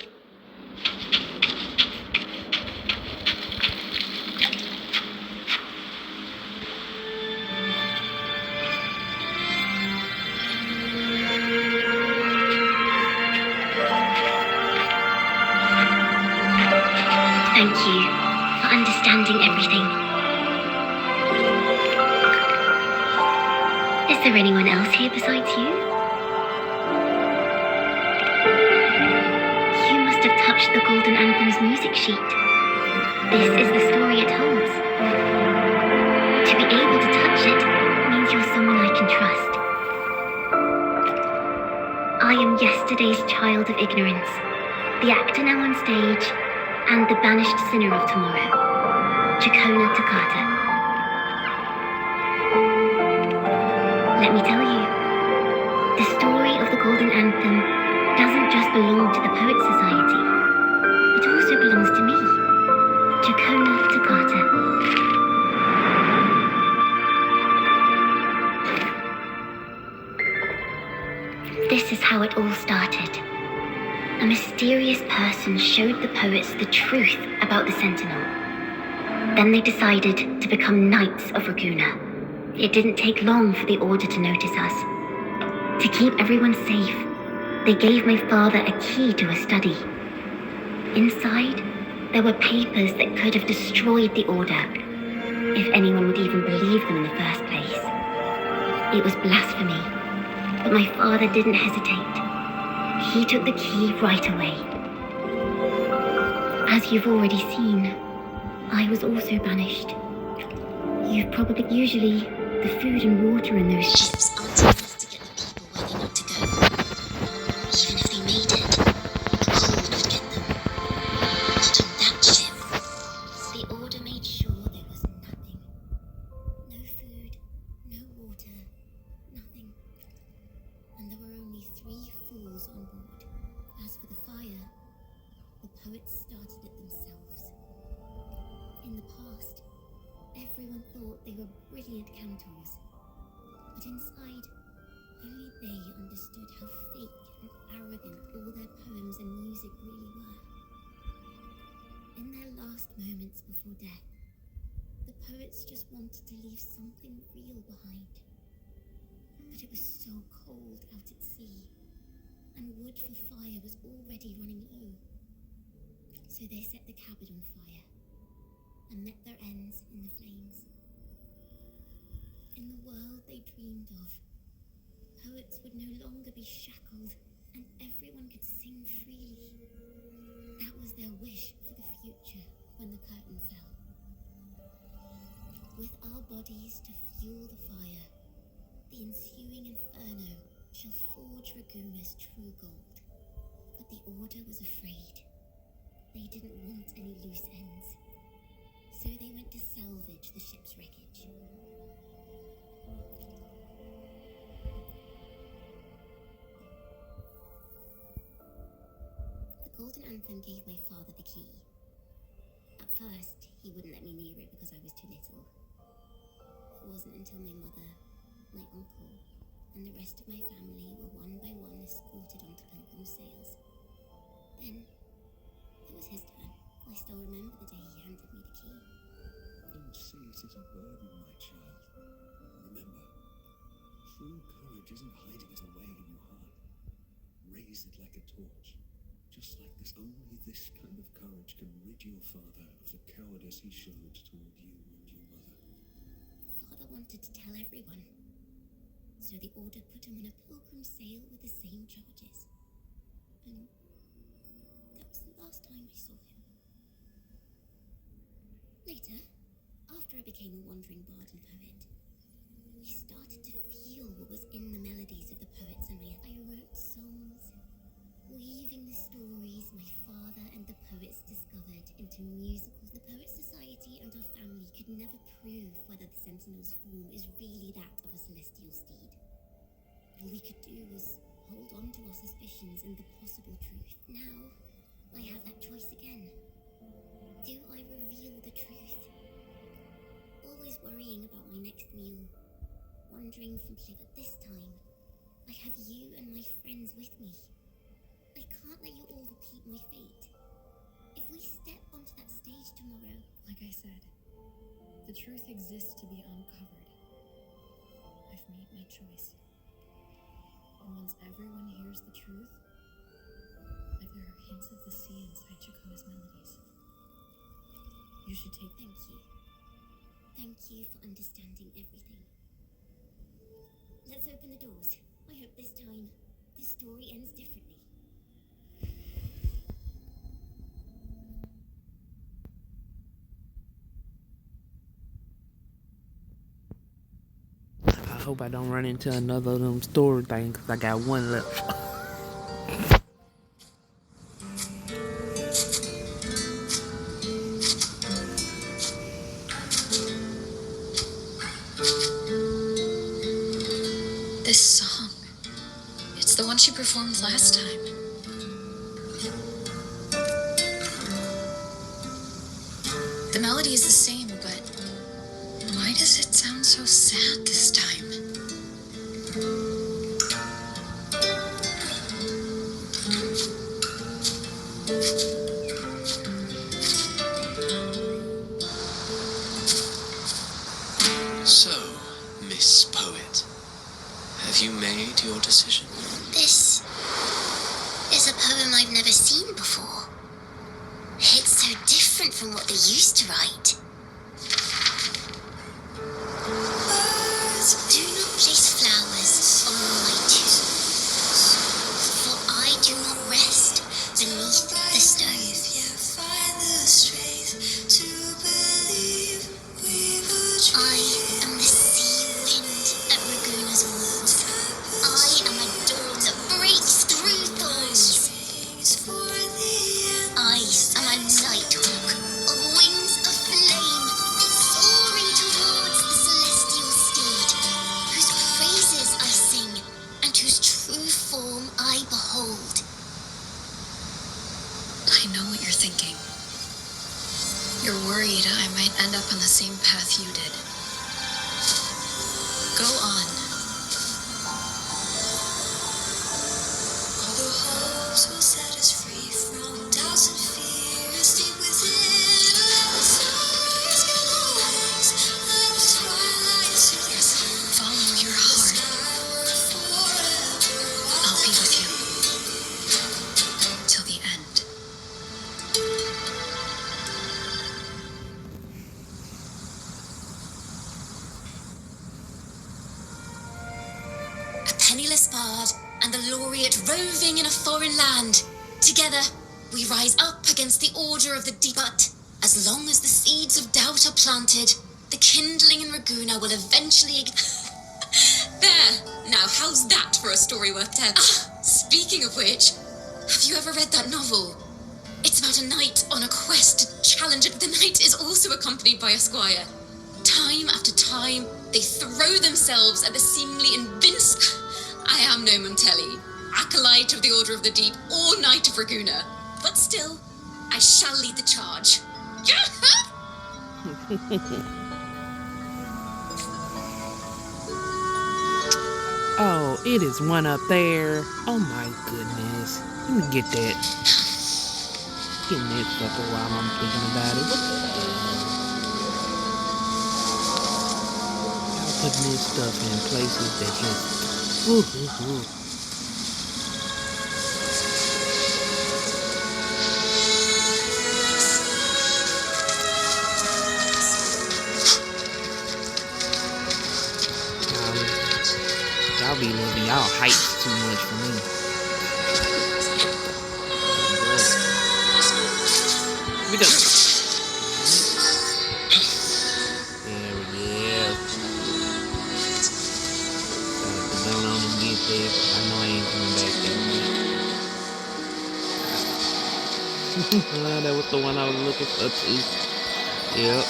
B: Thank you for understanding everything. Is there anyone else here besides you? You must have touched the Golden Anthem's music sheet. This is the story it holds. To be able to touch it means you're someone I can trust. I am yesterday's child of ignorance, the actor now on stage, and the banished sinner of tomorrow, Ciaccona Toccata. Let me tell you, the story of the Golden Anthem doesn't just belong to the Poet Society. It also belongs to me, Ciaccona Toccata. This is how it all started. A mysterious person showed the poets the truth about the Sentinel. Then they decided to become Knights of Raguena. It didn't take long for the Order to notice us. To keep everyone safe, they gave my father a key to a study. Inside, there were papers that could have destroyed the Order, if anyone would even believe them in the first place. It was blasphemy, but my father didn't hesitate. He took the key right away. As you've already seen, I was also banished. Usually, the food and water in those ships aren't enough to get the people where they need to go. Even if they made it, the cold would get them. Not on that ship. The Order made sure there was nothing. No food, no water, Everyone thought they were brilliant cantors, but inside, only they understood how fake and arrogant all their poems and music really were. In their last moments before death, the poets just wanted to leave something real behind. But it was so cold out at sea, and wood for fire was already running low. So they set the cabin on fire, and met their ends in the flames. In the world they dreamed of, poets would no longer be shackled, and everyone could sing freely. That was their wish for the future when the curtain fell. With our bodies to fuel the fire, the ensuing inferno shall forge Raguna's true gold. But the Order was afraid. They didn't want any loose ends. So they went to salvage the ship's wreckage. The Golden Anthem gave my father the key. At first, he wouldn't let me near it because I was too little. It wasn't until my mother, my uncle, and the rest of my family were one by one escorted onto pilgrim sails. Then, it was his turn. I still remember the day he handed me the key.
C: Don't see it as a burden, my child. Remember, true courage isn't hiding it away in your heart. Raise it like a torch. Just like this, only this kind of courage can rid your father of the cowardice he showed toward you and your mother.
B: Father wanted to tell everyone. So the Order put him on a pilgrim sail with the same charges. And that was the last time I saw him. Later, after I became a wandering bard and poet, I started to feel what was in the melodies of the poets and I wrote songs, weaving the stories my father and the poets discovered into musicals. The Poet Society and our family could never prove whether the Sentinel's form is really that of a celestial steed. All we could do was hold on to our suspicions and the possible truth. Now, I have that choice again. Do I reveal the truth? Always worrying about my next meal, wandering from play, but this time, I have you and my friends with me. I can't let you all repeat my fate. If we step onto that stage tomorrow...
F: Like I said, the truth exists to be uncovered. I've made my choice. And once everyone hears the truth, like there are hints of the sea inside Ciaccona's melodies, you should take...
B: Thank you. Thank you for understanding everything. Let's open the doors. I hope this time, the story ends differently.
A: I hope I don't run into another of them story things, because I got one left.
J: This song, it's the one she performed last time. The melody is the same, but why does it sound so sad this time?
G: So, Miss Poet, have you made your decision?
B: This is a poem I've never seen before. It's so different from what they used to write. Do not place flowers on my tombs, for I do not rest beneath the stone. I am the sea wind at Raguna's walls. I am a dawn that breaks through thorns. I am a nighthawk of wings of flame, soaring towards the celestial steed, whose praises I sing and whose true form I behold.
J: I know what you're thinking. You're
F: you're worried I might end up on the same path you did. Go on. All the hopes will set us free from doubts and fears deep within. Follow your heart. I'll be with you. Till the end.
E: A penniless bard and the laureate roving in a foreign land. Together, we rise up against the order of the deep. But as long as the seeds of doubt are planted, the kindling in Raguna will eventually... There! Now, how's that for a story worth telling? Ah, speaking of which, have you ever read that novel? It's about a knight on a quest to challenge it. The knight is also accompanied by a squire. Time after time, they throw themselves at the seemingly invincible... I am no Montelli, acolyte of the Order of the Deep, or Knight of Raguna. But still, I shall lead the charge.
A: Oh, it is one up there. Oh my goodness. Let me get that. Getting that sucker while I'm thinking about it. What the hell? Y'all putting this stuff in places that just... Ooh. Y'all be living y'all heights too much for me. Here we go. There we go. Don't on and get there. I know I ain't coming back there. That was the one I was looking for too. Yep.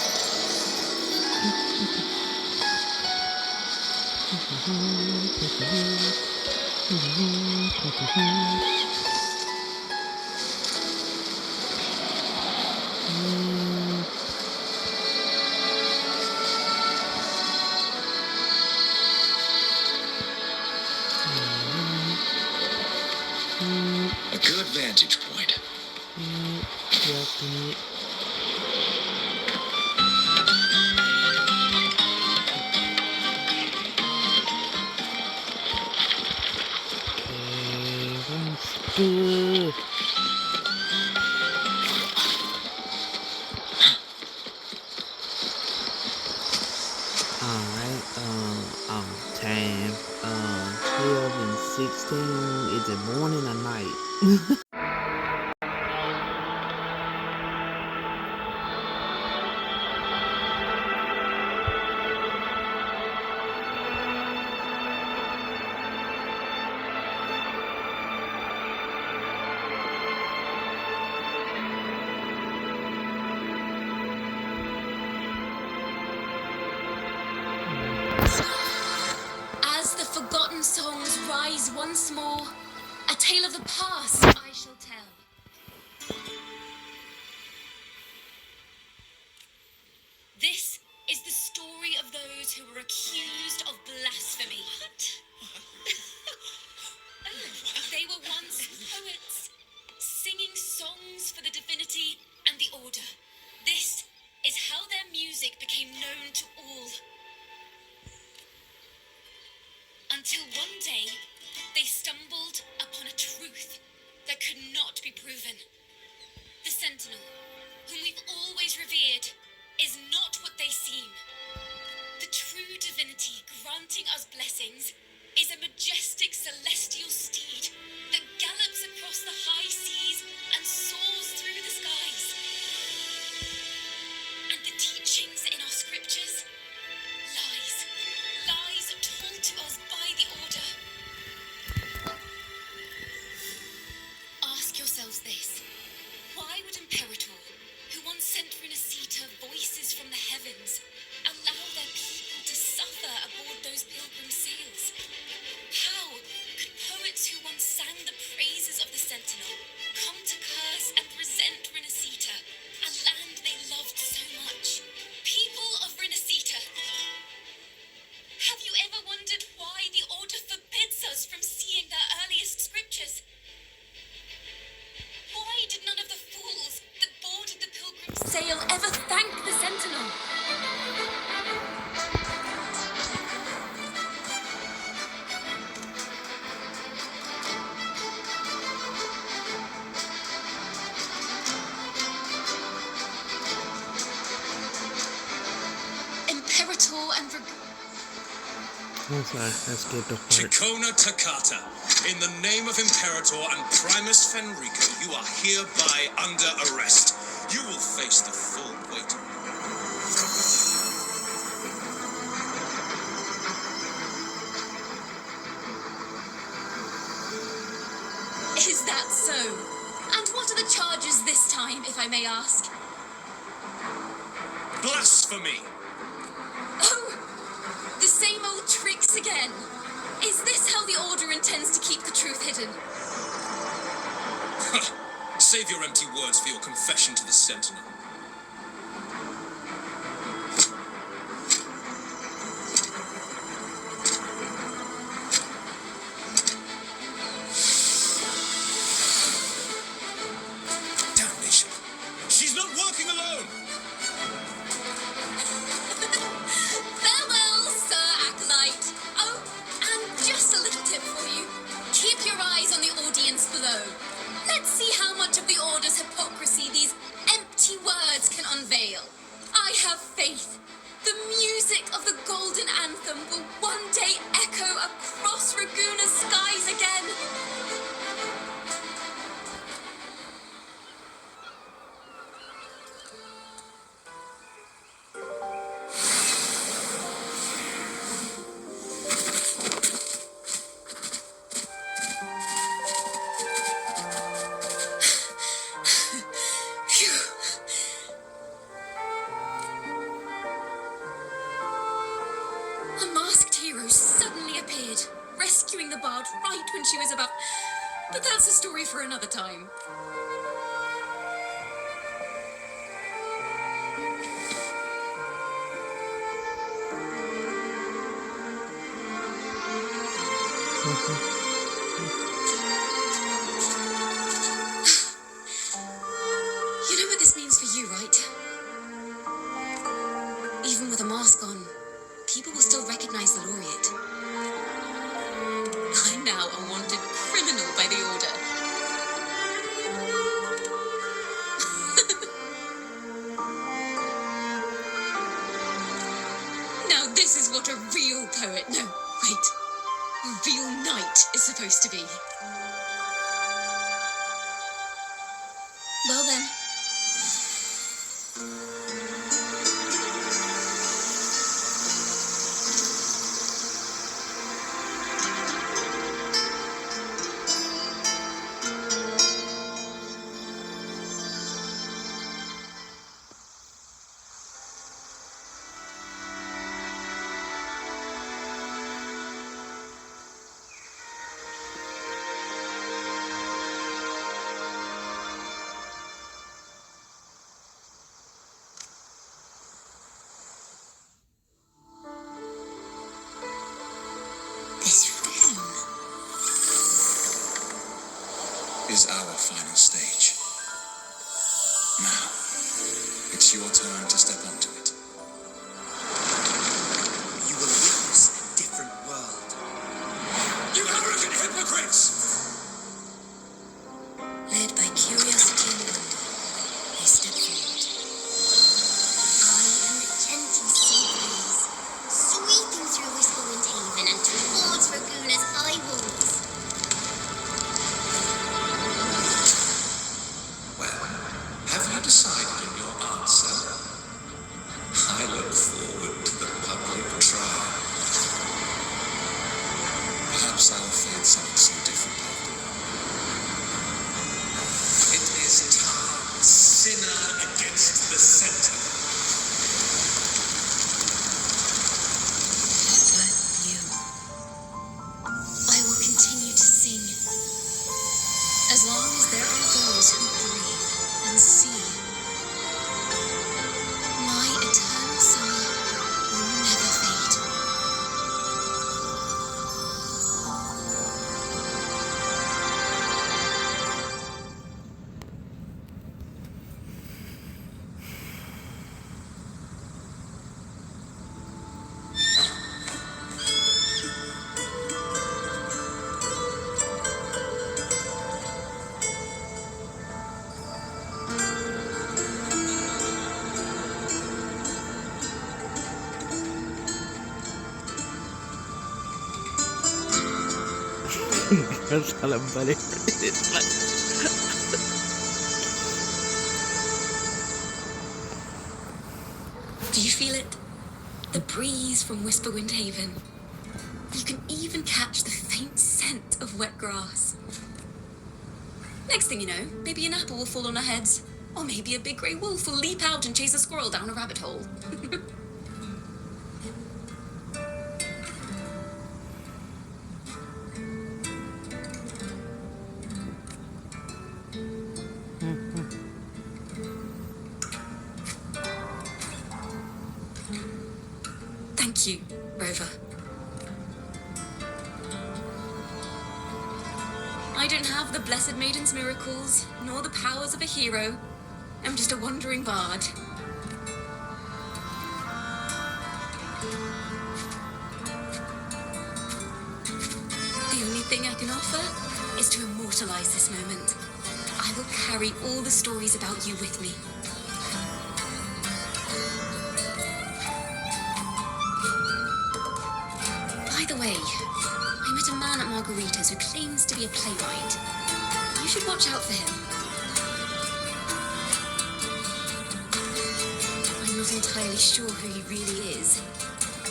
G: A good vantage point.
A: Good. Alright, time, 12 and 16, is it morning or night?
E: As the forgotten songs rise once more, a tale of the past I shall tell. This is the story of those who were accused of blasphemy. They were once poets, singing songs for the divinity and the order. This is how their music became known to all. Until one day, they stumbled upon a truth that could not be proven. The Sentinel, whom we've always revered, is not what they seem. The true divinity granting us blessings is a majestic celestial steed that gallops across the high seas and soars through the skies.
A: Let's get the part.
L: Ciaccona Toccata. In the name of Imperator and Primus Fenrico, you are hereby under arrest. You will face the full weight.
E: Is that so? And what are the charges this time, if I may ask?
L: Blasphemy!
E: Oh! The same old tricks again! Is this how the Order intends to keep the truth hidden?
L: Save your empty words for your confession to the Sentinel. Damnation! She's not working alone!
E: Farewell, Sir Acolyte. Oh, and just a little tip for you. Keep your eyes on the audience below. Let's see how much of the Order's hypocrisy these empty words can unveil. I have faith. The music of the Golden Anthem will one day echo across Raguna's skies again. A masked hero suddenly appeared, rescuing the bard right when she was about... But that's a story for another time. You know what this means for you, right? Even with a mask on, people will still recognize the laureate. I'm now a wanted criminal by the Order. Now this is what a real poet, no, wait, a real knight is supposed to be. Well then.
H: This room
G: Is our final stage. Now, it's your turn to step onto it.
H: you will witness a different world.
L: You arrogant hypocrites!
E: Led by curiosity and wonder, they step forward.
K: I am the gentle sea breeze, sweeping through Whisperwind Haven and towards Raguna's high walls.
G: Well, have you decided on your answer? I look forward to the public trial. Perhaps I'll find something so different after all. It is time, sinner against the center.
E: But you. I will continue to sing. As long as there are those who breathe and see. My eternal summer
A: That's how I'm funny. It's like,
E: Do you feel it? The breeze from Whisperwind Haven. You can even catch the faint scent of wet grass. Next thing you know, maybe an apple will fall on our heads. Or maybe a big grey wolf will leap out and chase a squirrel down a rabbit hole. Thank you, Rover. I don't have the Blessed Maiden's miracles, nor the powers of a hero. I'm just a wandering bard. The only thing I can offer is to immortalize this moment. I will carry all the stories about you with me. By the way, I met a man at Margarita's who claims to be a playwright. You should watch out for him. I'm not entirely sure who he really is.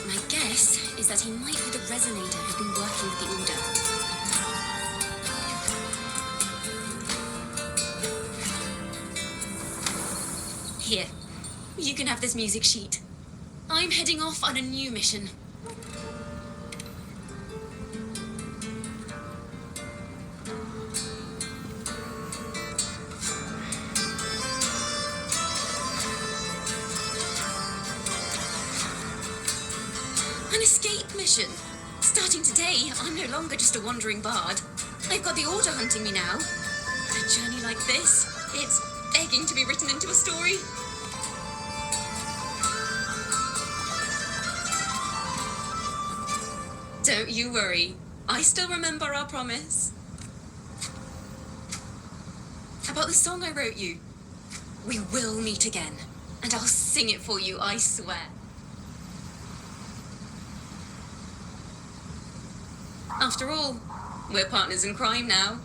E: My guess is that he might be the Resonator who's been working with the Order. Here, you can have this music sheet. I'm heading off on a new mission. An escape mission. Starting today, I'm no longer just a wandering bard. I've got the Order hunting me now. A journey like this, it's begging to be written into a story. Don't you worry. I still remember our promise. About the song I wrote you. We will meet again, and I'll sing it for you, I swear. After all, we're partners in crime now.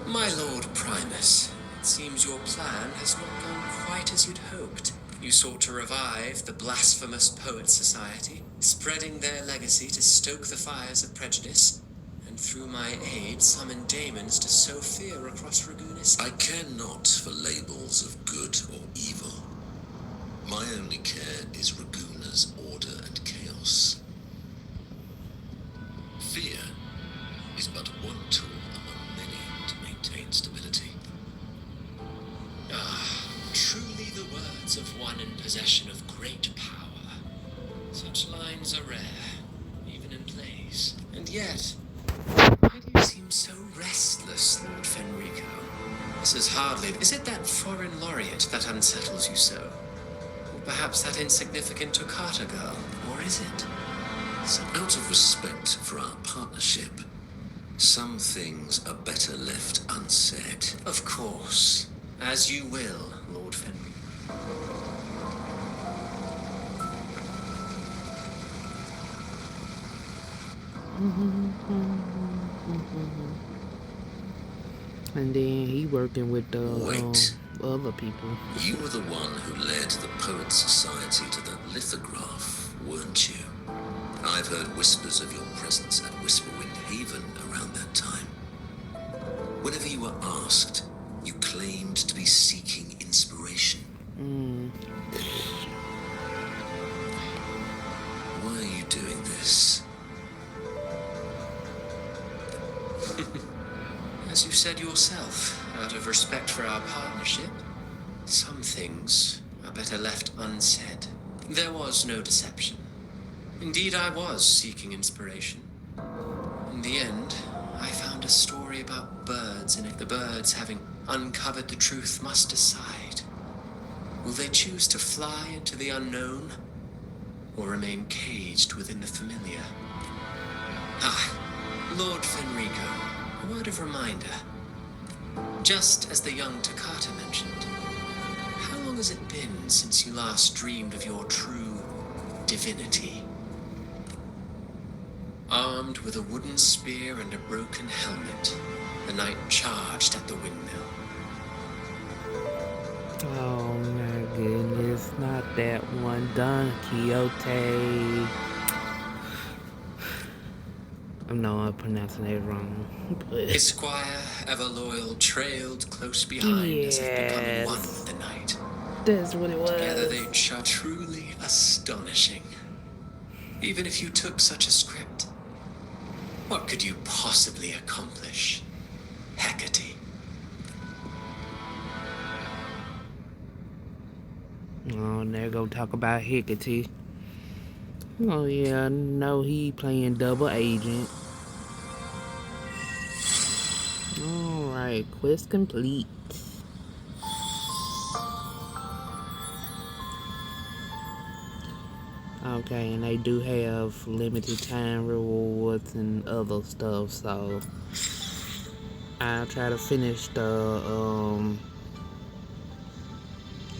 D: My Lord Primus, it seems your plan has not gone quite as you'd hoped. You sought to revive the Blasphemous Poets Society, spreading their legacy to stoke the fires of prejudice, and through my aid summon daemons to sow fear across Ragunis.
M: I care not for labels of good or evil. My only care is Raguna's order and chaos. Fear is but one tool among many to maintain stability.
D: Truly the words of one in possession of great power. Such lines are rare, even in plays. And yet, why do you seem so restless, Lord Fenrico? This is hardly... Is it that foreign laureate that unsettles you so? Or perhaps that insignificant Toccata girl? Or is it?
M: So out of respect for our partnership, some things are better left unsaid.
D: Of course. As you will, Lord Fenrico.
A: And then he working with the
M: Wait.
A: other people.
M: You were the one who led the Poets Society to the lithograph, weren't you? I've heard whispers of your presence at Whisperwind Haven around that time. Whenever you were asked, you claimed to be seeking inspiration. Why are you doing this?
D: As you said yourself, out of respect for our partnership, some things are better left unsaid. There was no deception. Indeed, I was seeking inspiration. In the end, I found a story about birds, and if the birds, having uncovered the truth, must decide. Will they choose to fly into the unknown, or remain caged within the familiar? Lord Fenrico, a word of reminder. Just as the young Toccata mentioned, how long has it been since you last dreamed of your true divinity? Armed with a wooden spear and a broken helmet, the knight charged at the windmill.
A: Oh my goodness, not that one. Don Quixote. I know I'm pronouncing it wrong, but
D: Esquire, ever loyal, trailed close behind as if becoming one
A: yes,
D: with the knight.
A: that's what it
D: Together
A: was.
D: they chart truly astonishing. Even if you took such a script, what could you possibly accomplish, Hecate?
A: Oh, there go talk about Hecate. Oh yeah, no, he playing double agent. Alright, quest complete. Okay, and they do have limited time rewards and other stuff, so I'll try to finish the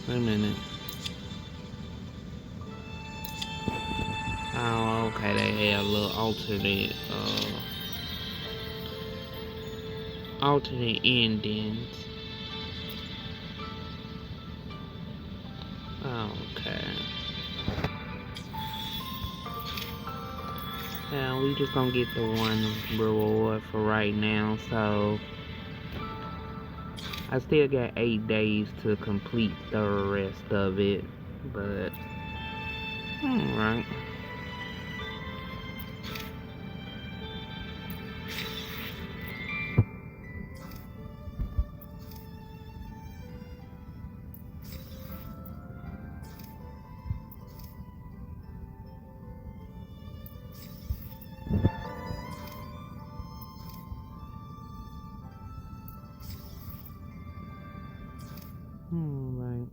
A: wait a minute. Oh, okay, they have a little alternate endings. Okay. Now we just gonna get the one reward for right now, so I still got 8 days to complete the rest of it, but alright. Alright.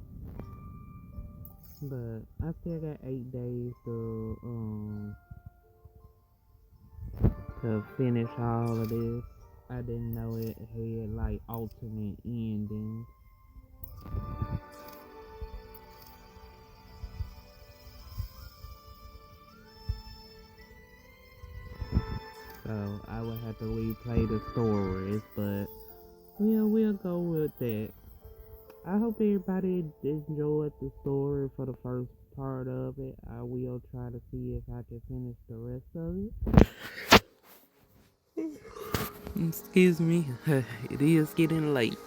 A: But I still got 8 days to finish all of this. I didn't know it had like alternate endings. So I would have to replay the stories, but we'll go with that. I hope everybody enjoyed the story for the first part of it. I will try to see if I can finish the rest of it. Excuse me, it is getting late.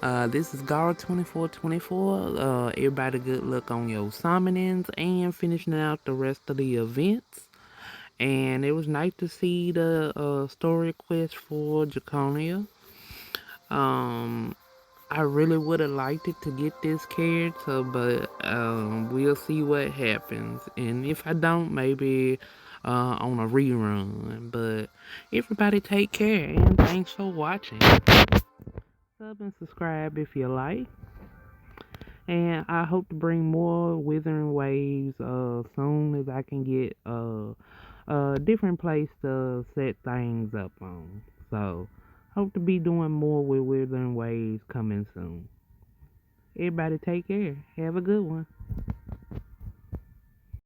A: This is Gar2424. Everybody good luck on your summonings and finishing out the rest of the events. And it was nice to see the story quest for Ciaccona. I really would have liked it to get this character, but we'll see what happens. And if I don't, maybe on a rerun. But everybody take care, and thanks for watching. Sub and subscribe if you like. And I hope to bring more Wuthering Waves soon as I can get a different place to set things up on. So, hope to be doing more with Wuthering Waves coming soon. Everybody take care. Have a good one.